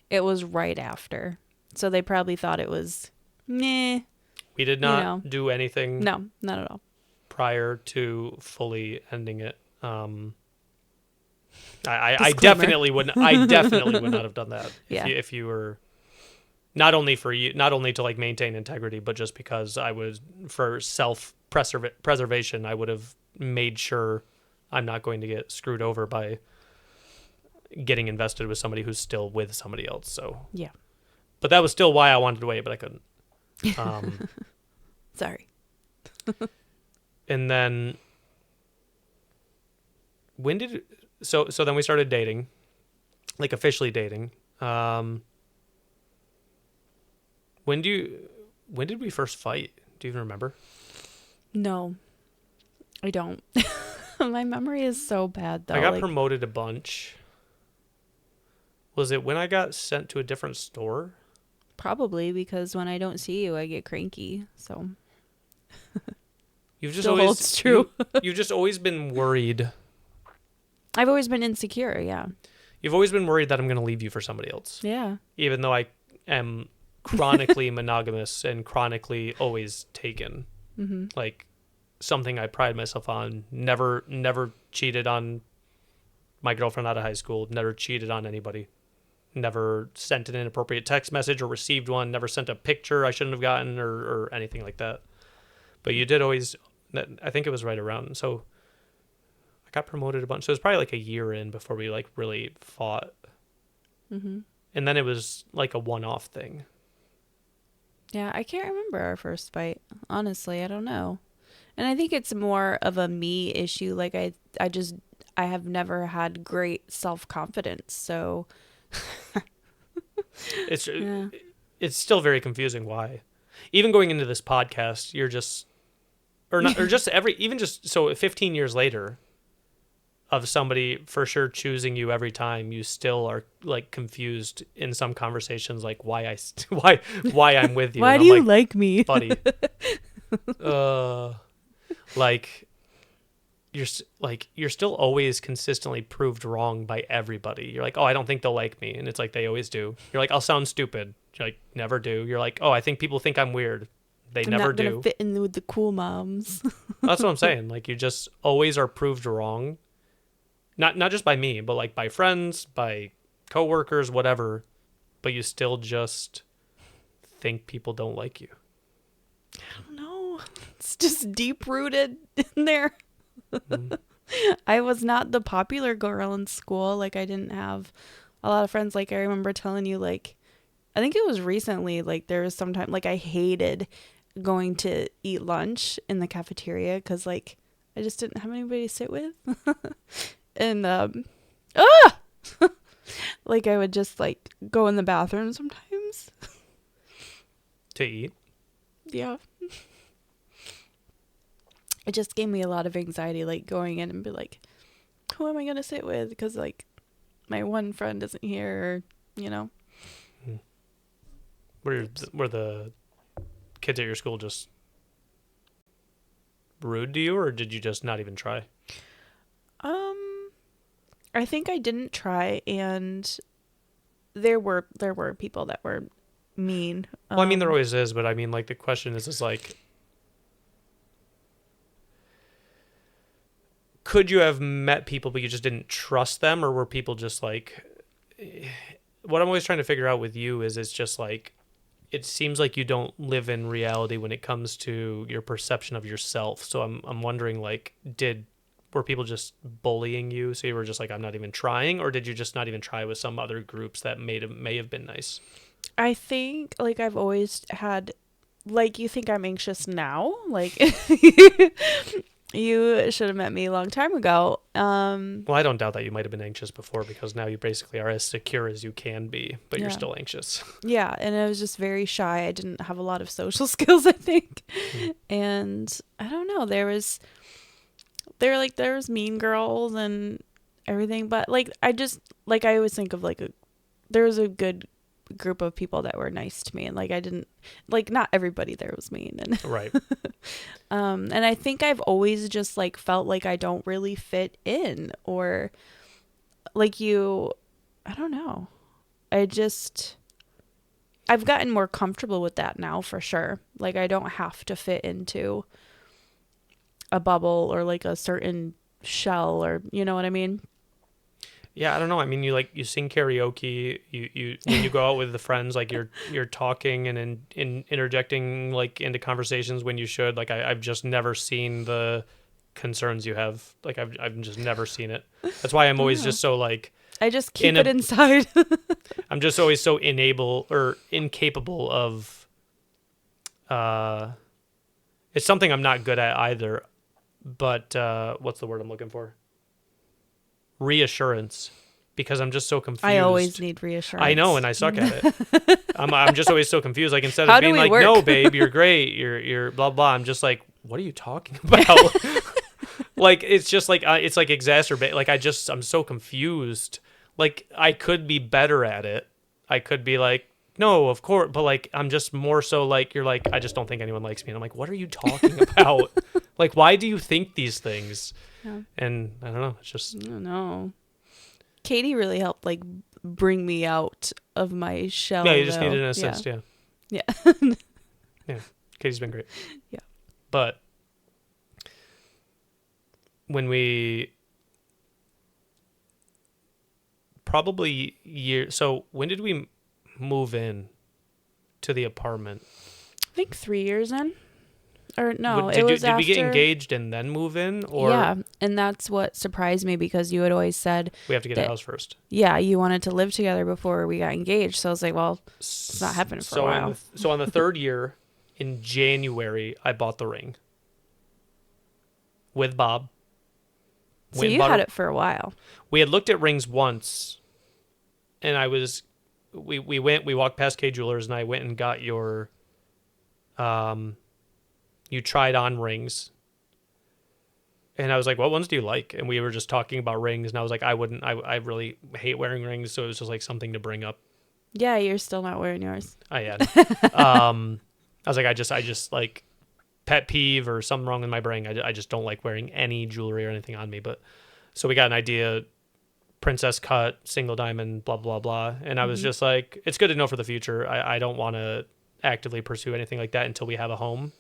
it was right after, so they probably thought it was meh. We did not do anything. No, not at all. Prior to fully ending it, I definitely would not have done that. If you were not only to like maintain integrity, but just because I was for self preservation, I would have made sure I'm not going to get screwed over by getting invested with somebody who's still with somebody else. So yeah, but that was still why I wanted to wait, but I couldn't. Sorry. And then so then we started dating, like officially dating. When did we first fight? Do you even remember? No, I don't. My memory is so bad though. I got promoted a bunch. Was it when I got sent to a different store? Probably, because when I don't see you, I get cranky. So you've just always holds true. You've just always been worried. I've always been insecure. Yeah. You've always been worried that I'm going to leave you for somebody else. Yeah. Even though I am chronically monogamous and chronically always taken. Mm-hmm. Like something I pride myself on. Never cheated on my girlfriend out of high school. Never cheated on anybody. Never sent an inappropriate text message or received one. Never sent a picture I shouldn't have gotten or anything like that. But you did always I think it was right around. So I got promoted a bunch. So it was probably like a year in before we like really fought. Mm-hmm. And then it was like a one-off thing. Yeah, I can't remember our first fight. Honestly, I don't know. And I think it's more of a me issue. Like I have never had great self-confidence. So It's yeah. it's still very confusing why. Even going into this podcast, you're just or not or just even just so 15 years later of somebody for sure choosing you every time, you still are like confused in some conversations like why I'm with you. Why And do I'm you like, like me? buddy, like you're still always consistently proved wrong by everybody. You're like, oh, I don't think they'll like me, and it's like they always do. You're like, I'll sound stupid. You're like, never do. You're like, oh, I think people think I'm weird. They I'm never not gonna do. fit in with the cool moms. That's what I'm saying. Like you just always are proved wrong. Not just by me, but like by friends, by coworkers, whatever. But you still just think people don't like you. I don't know. It's just deep rooted in there. Mm. I was not the popular girl in school. Like I didn't have a lot of friends. Like I remember telling you, like, I think it was recently, like there was some time, like I hated going to eat lunch in the cafeteria because like I just didn't have anybody to sit with. And like I would just like go in the bathroom sometimes. To eat. Yeah. It just gave me a lot of anxiety, like going in and be like, who am I going to sit with? Because like my one friend isn't here, you know? Were the kids at your school just rude to you, or did you just not even try? I think I didn't try, and there were people that were mean. Well, I mean, there always is, but I mean, like, the question is like, could you have met people, but you just didn't trust them, or were people just like, what I'm always trying to figure out with you is it's just like, it seems like you don't live in reality when it comes to your perception of yourself. So I'm wondering, like, were people just bullying you? So you were just like, I'm not even trying, or did you just not even try with some other groups that may have been nice? I think like I've always had, like, you think I'm anxious now? Like you should have met me a long time ago. Well, I don't doubt that you might have been anxious before, because now you basically are as secure as you can be, but Yeah. you're still anxious. Yeah, and I was just very shy. I didn't have a lot of social skills, I think. And I don't know, there was mean girls and everything, but like I always think of like there was a good group of people that were nice to me, and like I didn't, like, not everybody there was mean, and Right. and I think I've always just like felt like I don't really fit in, or like I don't know. I've gotten more comfortable with that now, for sure. Like I don't have to fit into a bubble or like a certain shell, or you know what I mean? Yeah, I don't know. I mean, you sing karaoke. You when you go out with the friends, like you're talking and in interjecting like into conversations when you should. Like I've just never seen the concerns you have. Like I've just never seen it. That's why I'm always just so like, I just keep it inside. I'm just always so incapable of. It's something I'm not good at either. But what's the word I'm looking for? Reassurance, because I'm just so confused. I always need reassurance. I know, and I suck at it. I'm just always so confused. Like instead of being like, work? "No, babe, you're great. You're blah blah," I'm just like, "What are you talking about?" Like it's just like it's like exacerbate. Like I'm so confused. Like I could be better at it. I could be like, no, of course, but like I'm just more so like you're like, I just don't think anyone likes me, and I'm like, what are you talking about? Like, why do you think these things? Yeah. And I don't know. It's just I don't know. Katie really helped like bring me out of my shell. yeah. You just though. needed an assist. Yeah. Yeah. Yeah. Katie's been great. Yeah. But when we probably so when did we move in to the apartment? I think 3 years in. Or no, Did it was did we get after- engaged and then move in, or Yeah, and that's what surprised me because you had always said, we have to get a that- house first? yeah, you wanted to live together before we got engaged. So I was like, well, it's not happening for a while. So on the third year, in January, I bought the ring with Bob. So Went and you bought had it for a while. We had looked at rings once, and we walked past K Jewelers, and I went and got your, you tried on rings. And I was like, what ones do you like? And we were just talking about rings, and I was like, I really hate wearing rings, so it was just like something to bring up. Yeah, you're still not wearing yours. I had. I was like, I just like pet peeve or something wrong with my brain. I just don't like wearing any jewelry or anything on me. But so we got an idea, princess cut, single diamond, blah, blah, blah. And I was just like, it's good to know for the future. I don't want to actively pursue anything like that until we have a home.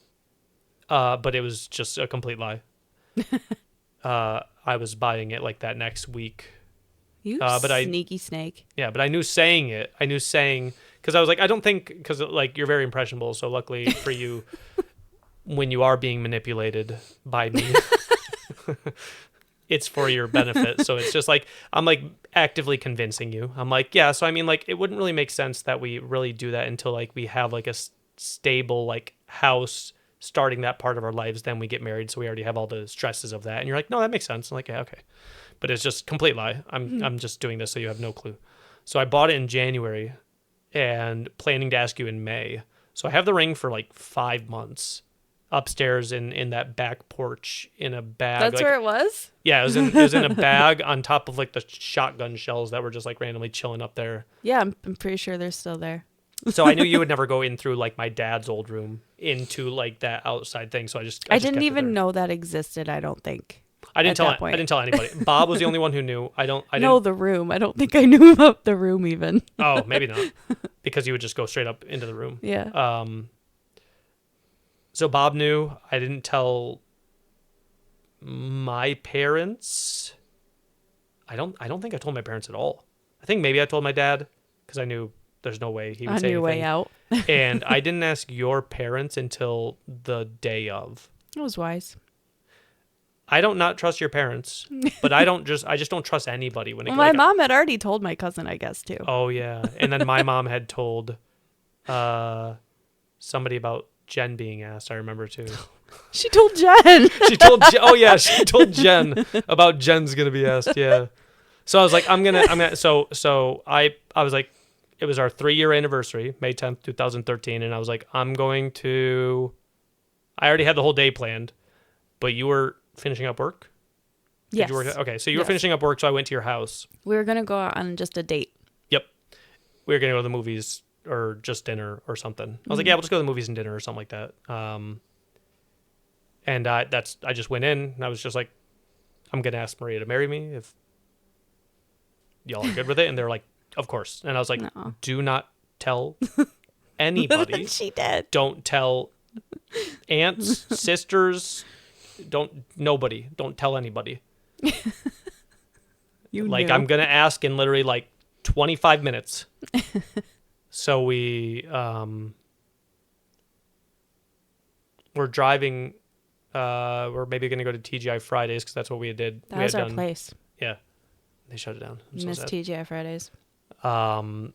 But it was just a complete lie. I was buying it like that next week. You sneaky snake. Yeah, but I knew saying it. Because I was like, I don't think, because like you're very impressionable. So luckily for you, when you are being manipulated by me, it's for your benefit. So it's just like, I'm like actively convincing you. I'm like, yeah. So I mean, like, it wouldn't really make sense that we really do that until like we have like a stable like house starting that part of our lives. Then we get married. So we already have all the stresses of that. And you're like, no, that makes sense. I'm like, yeah, okay. But it's just complete lie. I'm just doing this so you have no clue. So I bought it in January and planning to ask you in May. So I have the ring for like 5 months upstairs in that back porch in a bag. That's like, where it was? yeah, it was in a bag on top of like the shotgun shells that were just like randomly chilling up there. Yeah, I'm pretty sure they're still there. So I knew you would never go in through like my dad's old room into like that outside thing. So I just didn't even know that existed, I don't think. I didn't tell anybody. Bob was the only one who knew. I didn't know the room. I don't think I knew about the room even. Oh, maybe not. Because you would just go straight up into the room. Yeah. So Bob knew. I didn't tell my parents. I don't think I told my parents at all. I think maybe I told my dad because I knew there's no way he would say anything. On your way out. And I didn't ask your parents until the day of. It was wise. I don't not trust your parents, but I just don't trust anybody when it. Well, my mom had already told my cousin, I guess, too. Oh yeah, and then my mom had told somebody about Jen being asked. I remember too. She told Jen. She told Jen about Jen's gonna be asked. Yeah. So I was like, I'm gonna. So I was like, it was our 3-year anniversary, May 10th, 2013, and I was like, I already had the whole day planned, but you were finishing up work? Yes. Okay, so you were finishing up work, so I went to your house. We were going to go out on just a date. Yep. We were going to go to the movies or just dinner or something. I was like, yeah, we'll just go to the movies and dinner or something like that. And I just went in and I was just like, I'm going to ask Maria to marry me if y'all are good with it. And they're like, of course. And I was like, no. Do not tell anybody. She did. Don't tell aunts, sisters, nobody. Don't tell anybody. You like knew. I'm gonna ask in literally like 25 minutes. So we're driving. We're maybe gonna go to TGI Fridays because that's what we did. That was our place. Yeah, they shut it down. Miss TGI Fridays. And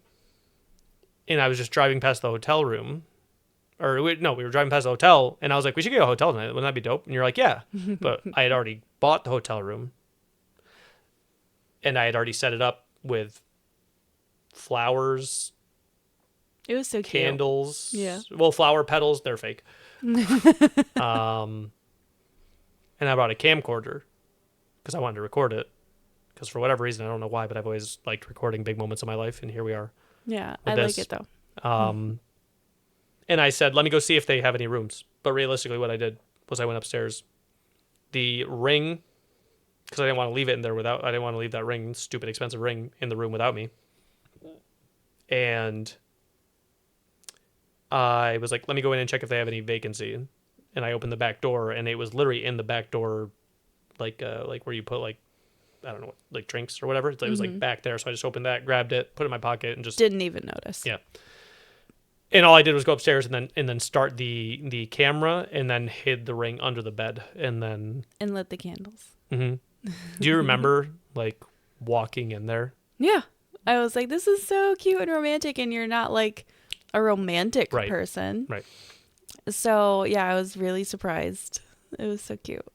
I was just driving past the hotel room. We were driving past the hotel, and I was like, we should get a hotel tonight. Wouldn't that be dope? And you're like, yeah. But I had already bought the hotel room, and I had already set it up with flowers. It was so cute. Candles. Yeah. Well, flower petals, they're fake. And I brought a camcorder because I wanted to record it. Because for whatever reason, I don't know why, but I've always liked recording big moments of my life, and here we are. Yeah, I like it though. And I said, let me go see if they have any rooms. But realistically, what I did was I went upstairs. The ring, because I didn't want to leave it in there I didn't want to leave that ring, stupid expensive ring, in the room without me. And I was like, let me go in and check if they have any vacancy. And I opened the back door, and it was literally in the back door, like where you put like, I don't know, like drinks or whatever. It was like back there. So I just opened that, grabbed it, put it in my pocket, and just didn't even notice. Yeah. And all I did was go upstairs and then start the camera and then hid the ring under the bed and then And lit the candles. hmm Do you remember like walking in there? Yeah. I was like, this is so cute and romantic, and you're not like a romantic Right. person. Right. So yeah, I was really surprised. It was so cute.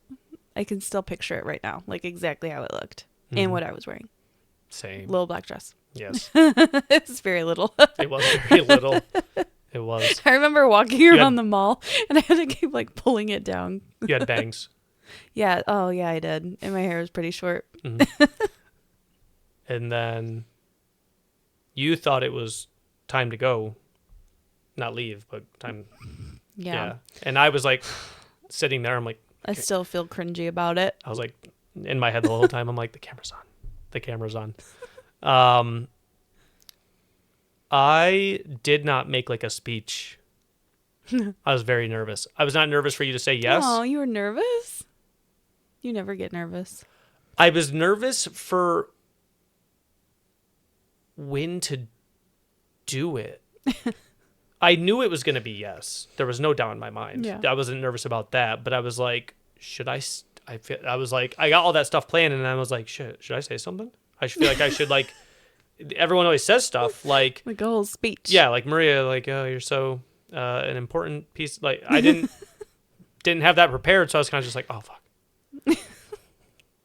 I can still picture it right now, like exactly how it looked and what I was wearing. Same. Little black dress. Yes. It's very little. It was very little. It was. I remember walking around the mall and I had to keep like pulling it down. You had bangs. Yeah. Oh yeah, I did. And my hair was pretty short. And then you thought it was time to go. Not leave, but time. Yeah. And I was like sitting there. I'm like, I still feel cringy about it. I was like in my head the whole time. I'm like, the camera's on. The camera's on. I did not make like a speech. I was very nervous. I was not nervous for you to say yes. Oh, you were nervous? You never get nervous. I was nervous for when to do it. I knew it was going to be yes. There was no doubt in my mind. Yeah. I wasn't nervous about that, but I was like, should I? I was like, I got all that stuff planned, and I was like, should I say something? I feel like I should like. Everyone always says stuff like a whole speech. Yeah, like Maria, like oh, you're so an important piece. Like I didn't have that prepared, so I was kind of just like, oh fuck.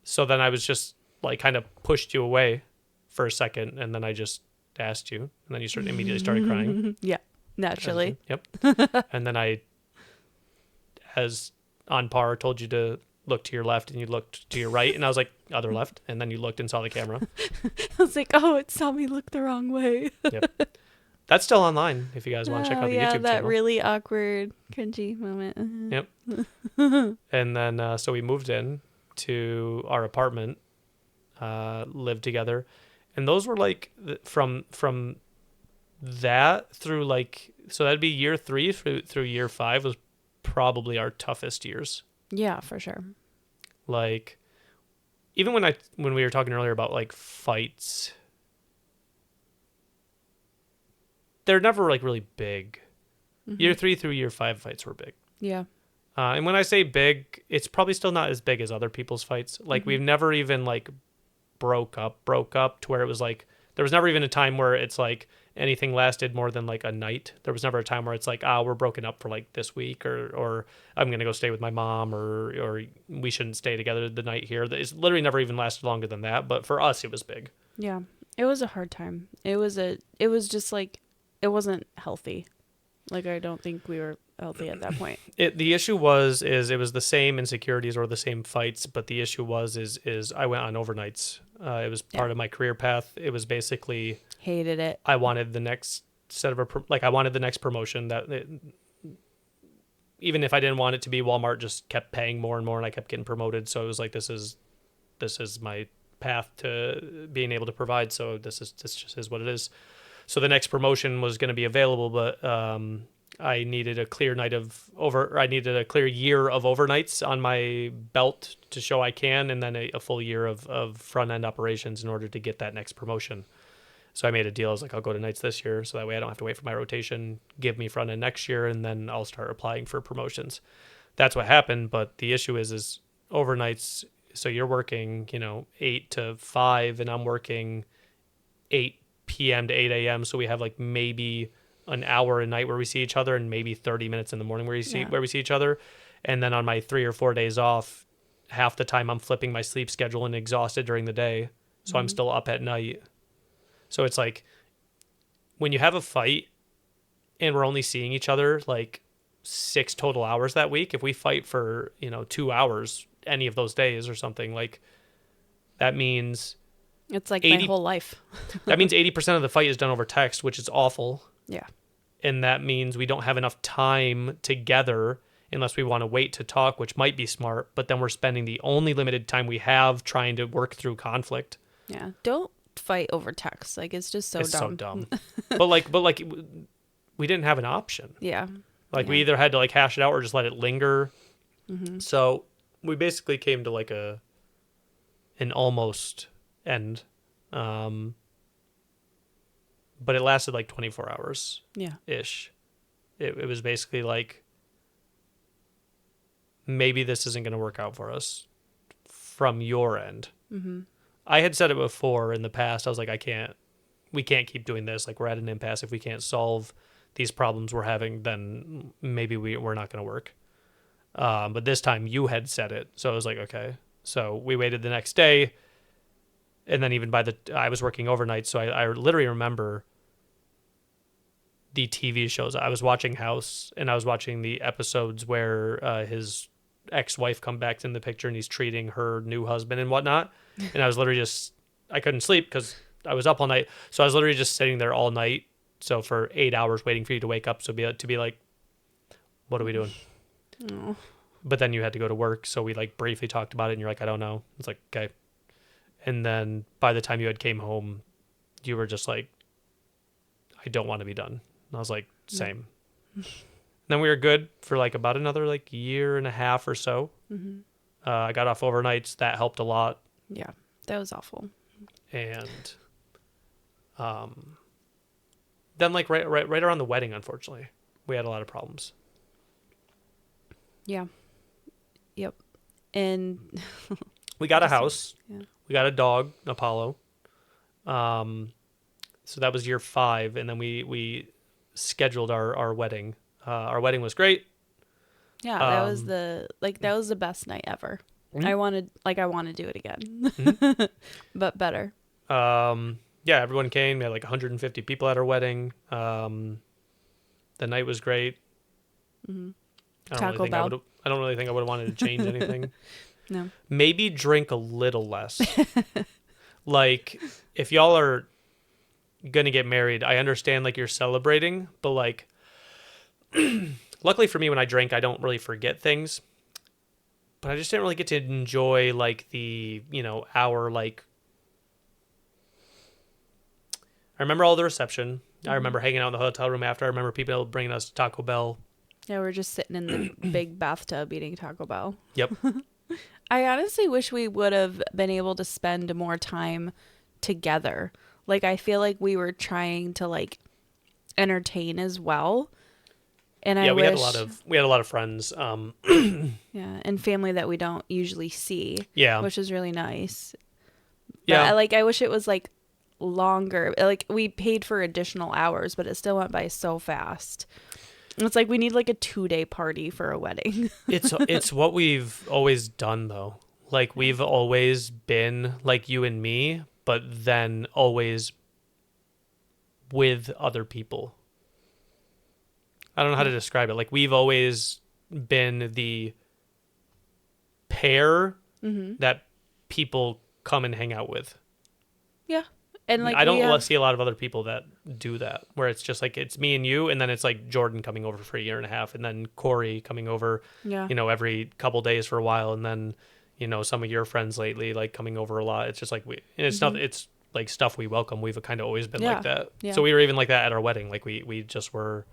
So then I was just like kind of pushed you away for a second, and then I just asked you, and then you immediately started crying. Yeah, naturally. Yep. And then I, as on par, told you to look to your left, and you looked to your right, and I was like, other left, and then you looked and saw the camera. I was like, oh, it saw me look the wrong way. Yep. That's still online if you guys want to check out the YouTube channel. that really awkward, cringy moment. Yep. And then, so we moved in to our apartment, lived together. And those were like from that through like, so that'd be year 3 through year 5 was probably our toughest years. Yeah, for sure. Like, even when we were talking earlier about like fights, they're never like really big. Year 3 through year 5 fights were big. Yeah. And when I say big, it's probably still not as big as other people's fights. Like we've never even like broke up to where it was like, there was never even a time where it's like anything lasted more than like a night. There was never a time where it's like, we're broken up for like this week or I'm going to go stay with my mom or we shouldn't stay together the night here. It's literally never even lasted longer than that. But for us, it was big. Yeah. It was a hard time. It was just like, it wasn't healthy. Like, I don't think we were healthy at that point. The issue was it was the same insecurities or the same fights, but the issue was I went on overnights. It was part of my career path. It was basically hated it. I wanted the next set of I wanted the next promotion even if I didn't want it to be, Walmart just kept paying more and more, and I kept getting promoted. So it was like this is my path to being able to provide. So this just is what it is. So the next promotion was going to be available, but I needed a clear year of overnights on my belt to show I can, and then a full year of front end operations in order to get that next promotion. So I made a deal. I was like, I'll go to nights this year, so that way I don't have to wait for my rotation. Give me front end next year, and then I'll start applying for promotions. That's what happened. But the issue is overnights. So you're working, 8 to 5, and I'm working 8 p.m. to 8 a.m. So we have like maybe an hour a night where we see each other, and maybe 30 minutes in the morning where we see each other. And then on my 3 or 4 days off, half the time I'm flipping my sleep schedule and exhausted during the day. So I'm still up at night. So it's like when you have a fight and we're only seeing each other like 6 total hours that week, if we fight for, 2 hours any of those days or something, like that means it's like my whole life. That means 80% of the fight is done over text, which is awful. Yeah. And that means we don't have enough time together unless we want to wait to talk, which might be smart, but then we're spending the only limited time we have trying to work through conflict. Yeah. Don't fight over text. Like, it's just so dumb. It's so dumb. but like we didn't have an option. Yeah. Like we either had to like hash it out or just let it linger. So we basically came to like an almost end. But it lasted like 24 hours. Yeah. Ish. it was basically like, maybe this isn't going to work out for us from your end. Mm-hmm. I had said it before in the past. I was like, we can't keep doing this. Like, we're at an impasse. If we can't solve these problems we're having, then maybe we're not going to work. But this time you had said it. So I was like, okay. So we waited the next day. And then even I was working overnight. So I literally remember the TV shows. I was watching House, and I was watching the episodes where his ex-wife come back in the picture and he's treating her new husband and whatnot. And I was literally I couldn't sleep because I was up all night. So I was literally just sitting there all night. So for 8 hours waiting for you to wake up. So to be like, what are we doing? Oh. But then you had to go to work. So we like briefly talked about it and you're like, I don't know. It's like, okay. And then by the time you had came home, you were just like, I don't want to be done. And I was like, same. Then we were good for like about another like year and a half or so. Mm-hmm. I got off overnights. That helped a lot. Yeah, that was awful. And then like right around the wedding, unfortunately, we had a lot of problems. Yeah. Yep. And we got a house. Yeah. We got a dog, Apollo. So that was year 5, and then we scheduled our wedding. Our wedding was great. Yeah, that was the best night ever. Mm-hmm. I want to do it again. Mm-hmm. But better. Yeah, everyone came. We had like 150 people at our wedding. The night was great. Mm-hmm. I don't really think I would have wanted to change anything. No. Maybe drink a little less. Like, if y'all are gonna get married, I understand like you're celebrating, but like, luckily for me, when I drink, I don't really forget things. But I just didn't really get to enjoy like the hour like. I remember all the reception. Mm-hmm. I remember hanging out in the hotel room after. I remember people bringing us Taco Bell. Yeah, we're just sitting in the big bathtub eating Taco Bell. Yep. I honestly wish we would have been able to spend more time together. Like, I feel like we were trying to like entertain as well. And we had a lot of friends. Yeah, and family that we don't usually see. Yeah. Which is really nice. But yeah. I wish it was like longer. Like, we paid for additional hours, but it still went by so fast. It's like we need like a 2-day party for a wedding. It's what we've always done though. Like, we've always been like you and me, but then always with other people. I don't know how to describe it. Like, we've always been the pair that people come and hang out with. Yeah. And like, I don't see a lot of other people that do that, where it's just like it's me and you, and then it's like Jordan coming over for a year and a half, and then Corey coming over, every couple days for a while, and then some of your friends lately like coming over a lot. It's just like it's not, it's like stuff we welcome. We've kind of always been like that. Yeah. So we were even like that at our wedding. Like we just were.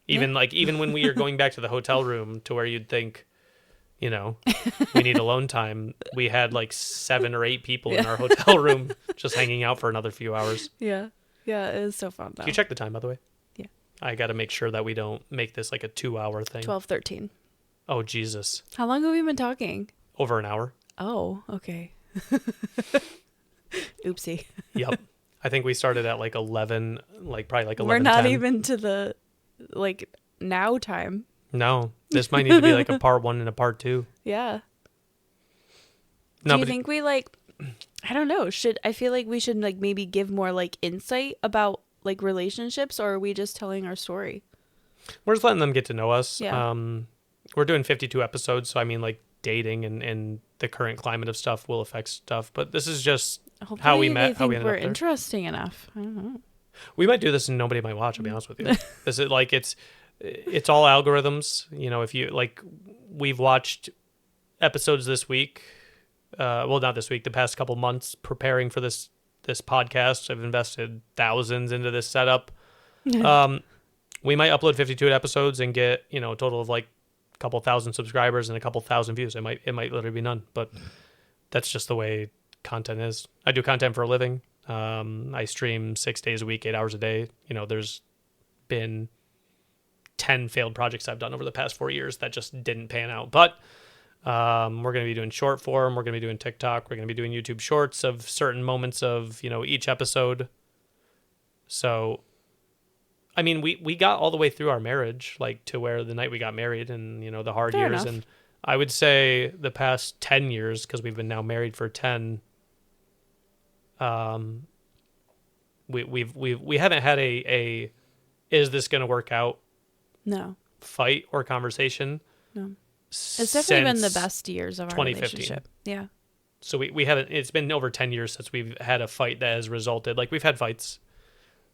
Even when we were going back to the hotel room to where you'd think, we need alone time. We had like 7 or 8 people in our hotel room just hanging out for another few hours. Yeah. Yeah, it was so fun though. Can you check the time, by the way? Yeah. I got to make sure that we don't make this like a 2-hour thing. 12:13. Oh, Jesus. How long have we been talking? Over an hour. Oh, okay. Oopsie. Yep. I think we started at like 11, like probably like 11. We're not even to the like now time. No, this might need to be like a part 1 and a part 2. Yeah. No, Do you think we like, I don't know, I feel like we should like maybe give more like insight about like relationships, or are we just telling our story? We're just letting them get to know us. Yeah. We're doing 52 episodes. So I mean, like, dating and the current climate of stuff will affect stuff, but this is just hopefully how we met, how we ended we're up there. interesting enough. I don't know. We might do this and nobody might watch, I'll be honest with you. This is like, it's all algorithms. If you like, we've watched episodes this week. Well, not this week, the past couple months preparing for this podcast. I've invested thousands into this setup. We might upload 52 episodes and get, a total of like a couple thousand subscribers and a couple thousand views. It might literally be none, but that's just the way content is. I do content for a living. I stream 6 days a week, 8 hours a day. There's been 10 failed projects I've done over the past 4 years that just didn't pan out. But we're going to be doing short form. We're going to be doing TikTok. We're going to be doing YouTube shorts of certain moments of, each episode. So, I mean, we got all the way through our marriage, like to where the night we got married and, the hard Fair years. enough. And I would say the past 10 years, because we've been now married for 10, we haven't had a is this going to work out No. fight or conversation. No. It's definitely been the best years of our 2015. relationship. Yeah. So we haven't, it's been over 10 years since we've had a fight that has resulted. Like, we've had fights.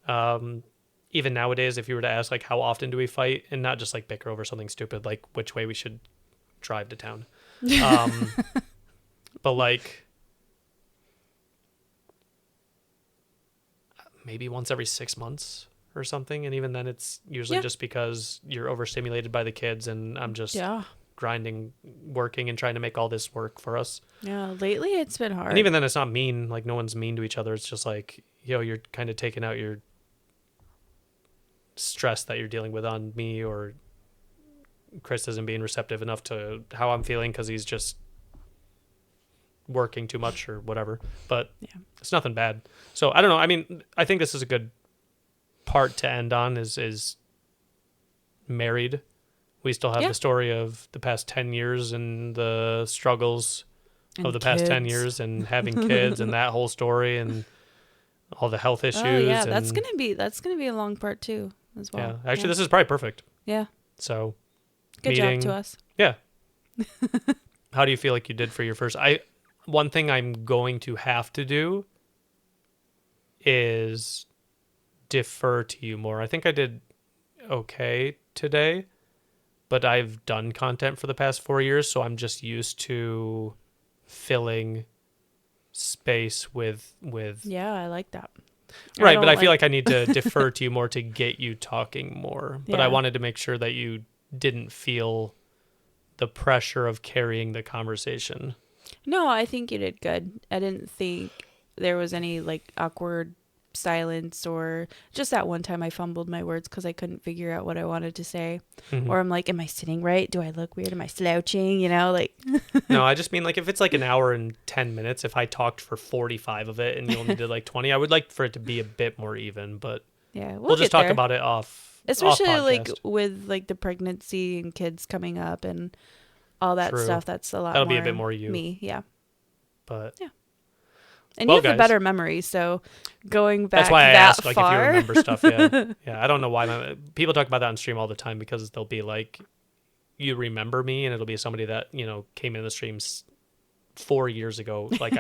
Even nowadays, if you were to ask, like, how often do we fight, and not just like bicker over something stupid, like which way we should drive to town. But like maybe once every 6 months or something. And even then it's usually just because you're overstimulated by the kids and I'm just grinding, working and trying to make all this work for us. Yeah. Lately it's been hard. And even then it's not mean. Like, no one's mean to each other. It's just like, you're kind of taking out your stress that you're dealing with on me, or Chris isn't being receptive enough to how I'm feeling because he's just working too much or whatever. But it's nothing bad. So I don't know. I mean, I think this is a good part to end on is married. We still have the story of the past 10 years and the struggles of the past 10 years and having kids and that whole story and all the health issues. Oh yeah, and, that's gonna be a long part too as well. Yeah, actually, this is probably perfect. Yeah. So, Good job to us. Yeah. How do you feel like you did for your first? One thing I'm going to have to do is defer to you more. I think I did okay today, but I've done content for the past 4 years, so I'm just used to filling space with Yeah, I like that. Right, but I feel like I need to defer to you more to get you talking more. But I wanted to make sure that you didn't feel the pressure of carrying the conversation. No, I think you did good. I didn't think there was any like awkward silence, or just that one time I fumbled my words because I couldn't figure out what I wanted to say. Mm-hmm. Or I'm like, am I sitting right? Do I look weird? Am I slouching? Like No, I just mean like if it's like an hour and 10 minutes, if I talked for 45 of it and you only did like 20, I would like for it to be a bit more even, but yeah, we'll just talk about it off. Especially off like with like the pregnancy and kids coming up and all that stuff. That's a lot. That'll be a bit more you. Me, yeah. But yeah. And you have a better memory, so going back that's why I ask, like, far. if you remember stuff. Yeah. I don't know why people talk about that on stream all the time because they'll be like, you remember me, and it'll be somebody that came in the streams 4 years ago. Like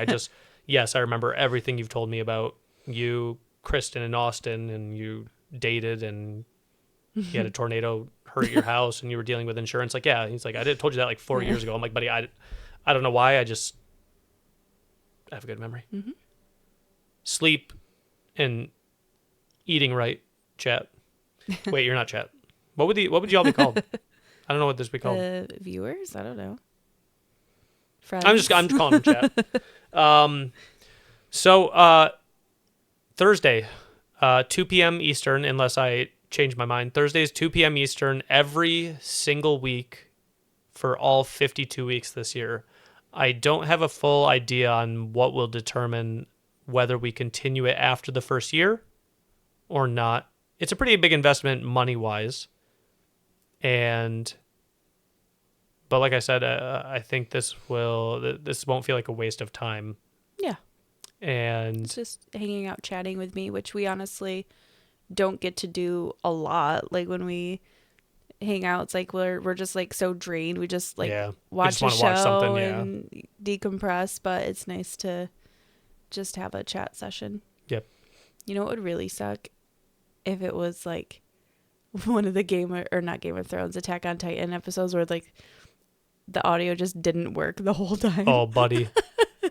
yes, I remember everything you've told me about you, Kristen, and Austin, and you dated, and you had a tornado hurt your house, and you were dealing with insurance. Like, yeah, he's like, I told you that like 4 years ago. I'm like, buddy, I don't know why. I have a good memory. Mm-hmm. Sleep and eating right, chat. Wait, you're not chat. What would you all be called? I don't know what this would be called. Viewers? I don't know. Friends. I'm just calling them chat. So Thursday, 2 p.m. Eastern, unless I change my mind. Thursdays, 2 p.m. Eastern, every single week for all 52 weeks this year. I don't have a full idea on what will determine whether we continue it after the first year or not. It's a pretty big investment money-wise. But like I said, I think this won't feel like a waste of time. Yeah. And it's just hanging out, chatting with me, which we honestly don't get to do a lot. Like when we hang out, it's like we're just like so drained. We just like watch a show and decompress, but it's nice to just have a chat session. Yep. You know what would really suck? If it was like one of the not Game of Thrones, Attack on Titan episodes where like the audio just didn't work the whole time. Oh, buddy.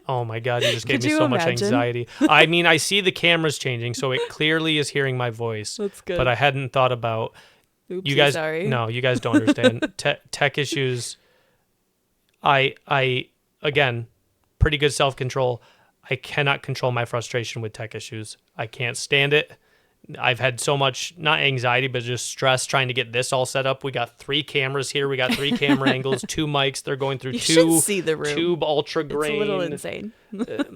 Oh my God, you just gave me so much anxiety. I mean, I see the cameras changing, so it clearly is hearing my voice. That's good. But I hadn't thought about Oopsie, you guys. Sorry. No, you guys don't understand. Tech issues. I again, pretty good self-control. I cannot control my frustration with tech issues. I can't stand it. I've had so much, not anxiety, but just stress trying to get this all set up. We got 3 cameras here. We got 3 camera angles, 2 mics. They're going through You 2 should see the room. tube ultra grain. It's a little insane.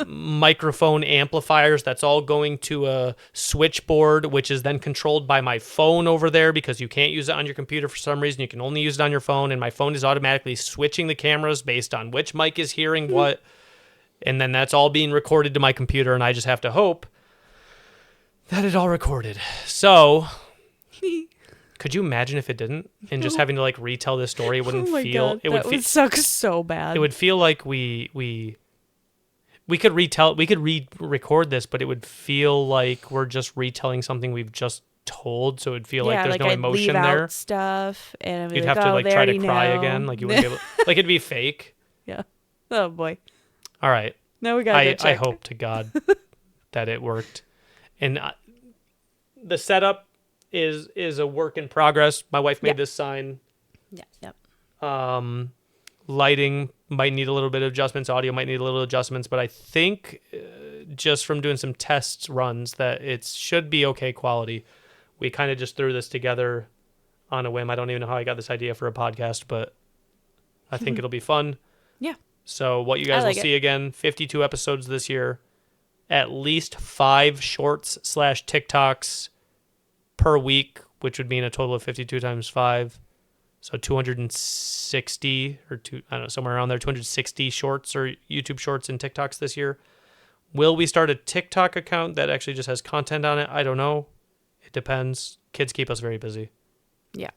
Microphone amplifiers. That's all going to a switchboard, which is then controlled by my phone over there because you can't use it on your computer for some reason. You can only use it on your phone, and my phone is automatically switching the cameras based on which mic is hearing what. And then that's all being recorded to my computer, and I just have to hope that it all recorded. So, could you imagine if it didn't? And just having to like retell this story, it wouldn't feel. God, it would suck so bad. It would feel like we could retell. We could re-record this, but it would feel like we're just retelling something we've just told. So it'd feel like there's no I'd emotion leave there. Out stuff, and You'd have to like try to cry again. Like you wouldn't be able. Like it'd be fake. Yeah. Oh boy. All right. Now we gotta go check. I hope to God that it worked. And the setup is a work in progress. My wife made this sign. Yeah. Yep. Lighting might need a little bit of adjustments. Audio might need a little adjustments. But I think just from doing some test runs that it should be okay quality. We kind of just threw this together on a whim. I don't even know how I got this idea for a podcast, but I think it'll be fun. Yeah. So what you guys will see again, 52 episodes this year. At least 5 shorts / TikToks per week, which would mean a total of 52 times 5. So 260 or I don't know, somewhere around there, 260 shorts or YouTube shorts and TikToks this year. Will we start a TikTok account that actually just has content on it? I don't know. It depends. Kids keep us very busy. Yeah.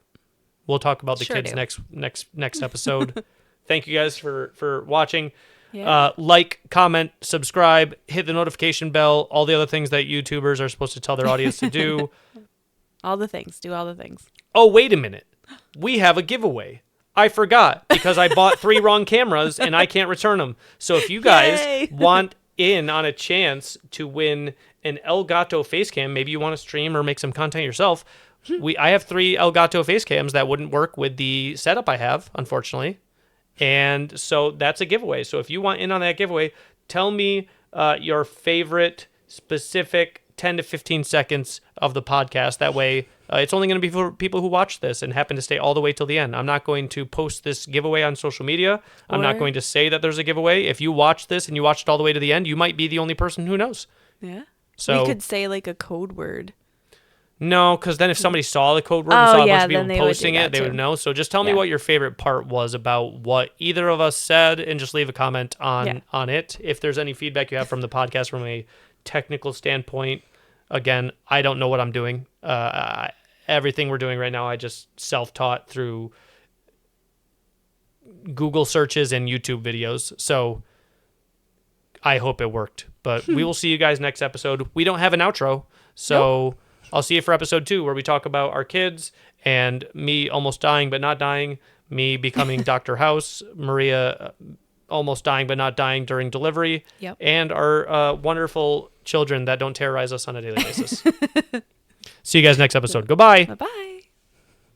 We'll talk about the kids next episode. Thank you guys for watching. Yeah. Like, comment, subscribe, hit the notification bell, all the other things that YouTubers are supposed to tell their audience to do. All the things. Do all the things. Oh, wait a minute. We have a giveaway. I forgot because I bought 3 wrong cameras and I can't return them. So if you guys want in on a chance to win an Elgato face cam, maybe you want to stream or make some content yourself. I have 3 Elgato face cams that wouldn't work with the setup I have, unfortunately. And so that's a giveaway. So if you want in on that giveaway, tell me your favorite specific 10 to 15 seconds of the podcast. That way, it's only going to be for people who watch this and happen to stay all the way till the end. I'm not going to post this giveaway on social media. I'm not going to say that there's a giveaway. If you watch this and you watched it all the way to the end, you might be the only person who knows. Yeah. So we could say like a code word. No, because then if somebody saw the code word and saw a bunch of people posting it, they would know. So just tell me what your favorite part was about what either of us said, and just leave a comment on it. If there's any feedback you have from the podcast from a technical standpoint, again, I don't know what I'm doing. Everything we're doing right now, I just self-taught through Google searches and YouTube videos. So I hope it worked. But we will see you guys next episode. We don't have an outro, so I'll see you for episode 2, where we talk about our kids and me almost dying but not dying, me becoming Dr. House, Maria almost dying but not dying during delivery, and our wonderful children that don't terrorize us on a daily basis. See you guys next episode. Goodbye. Bye-bye.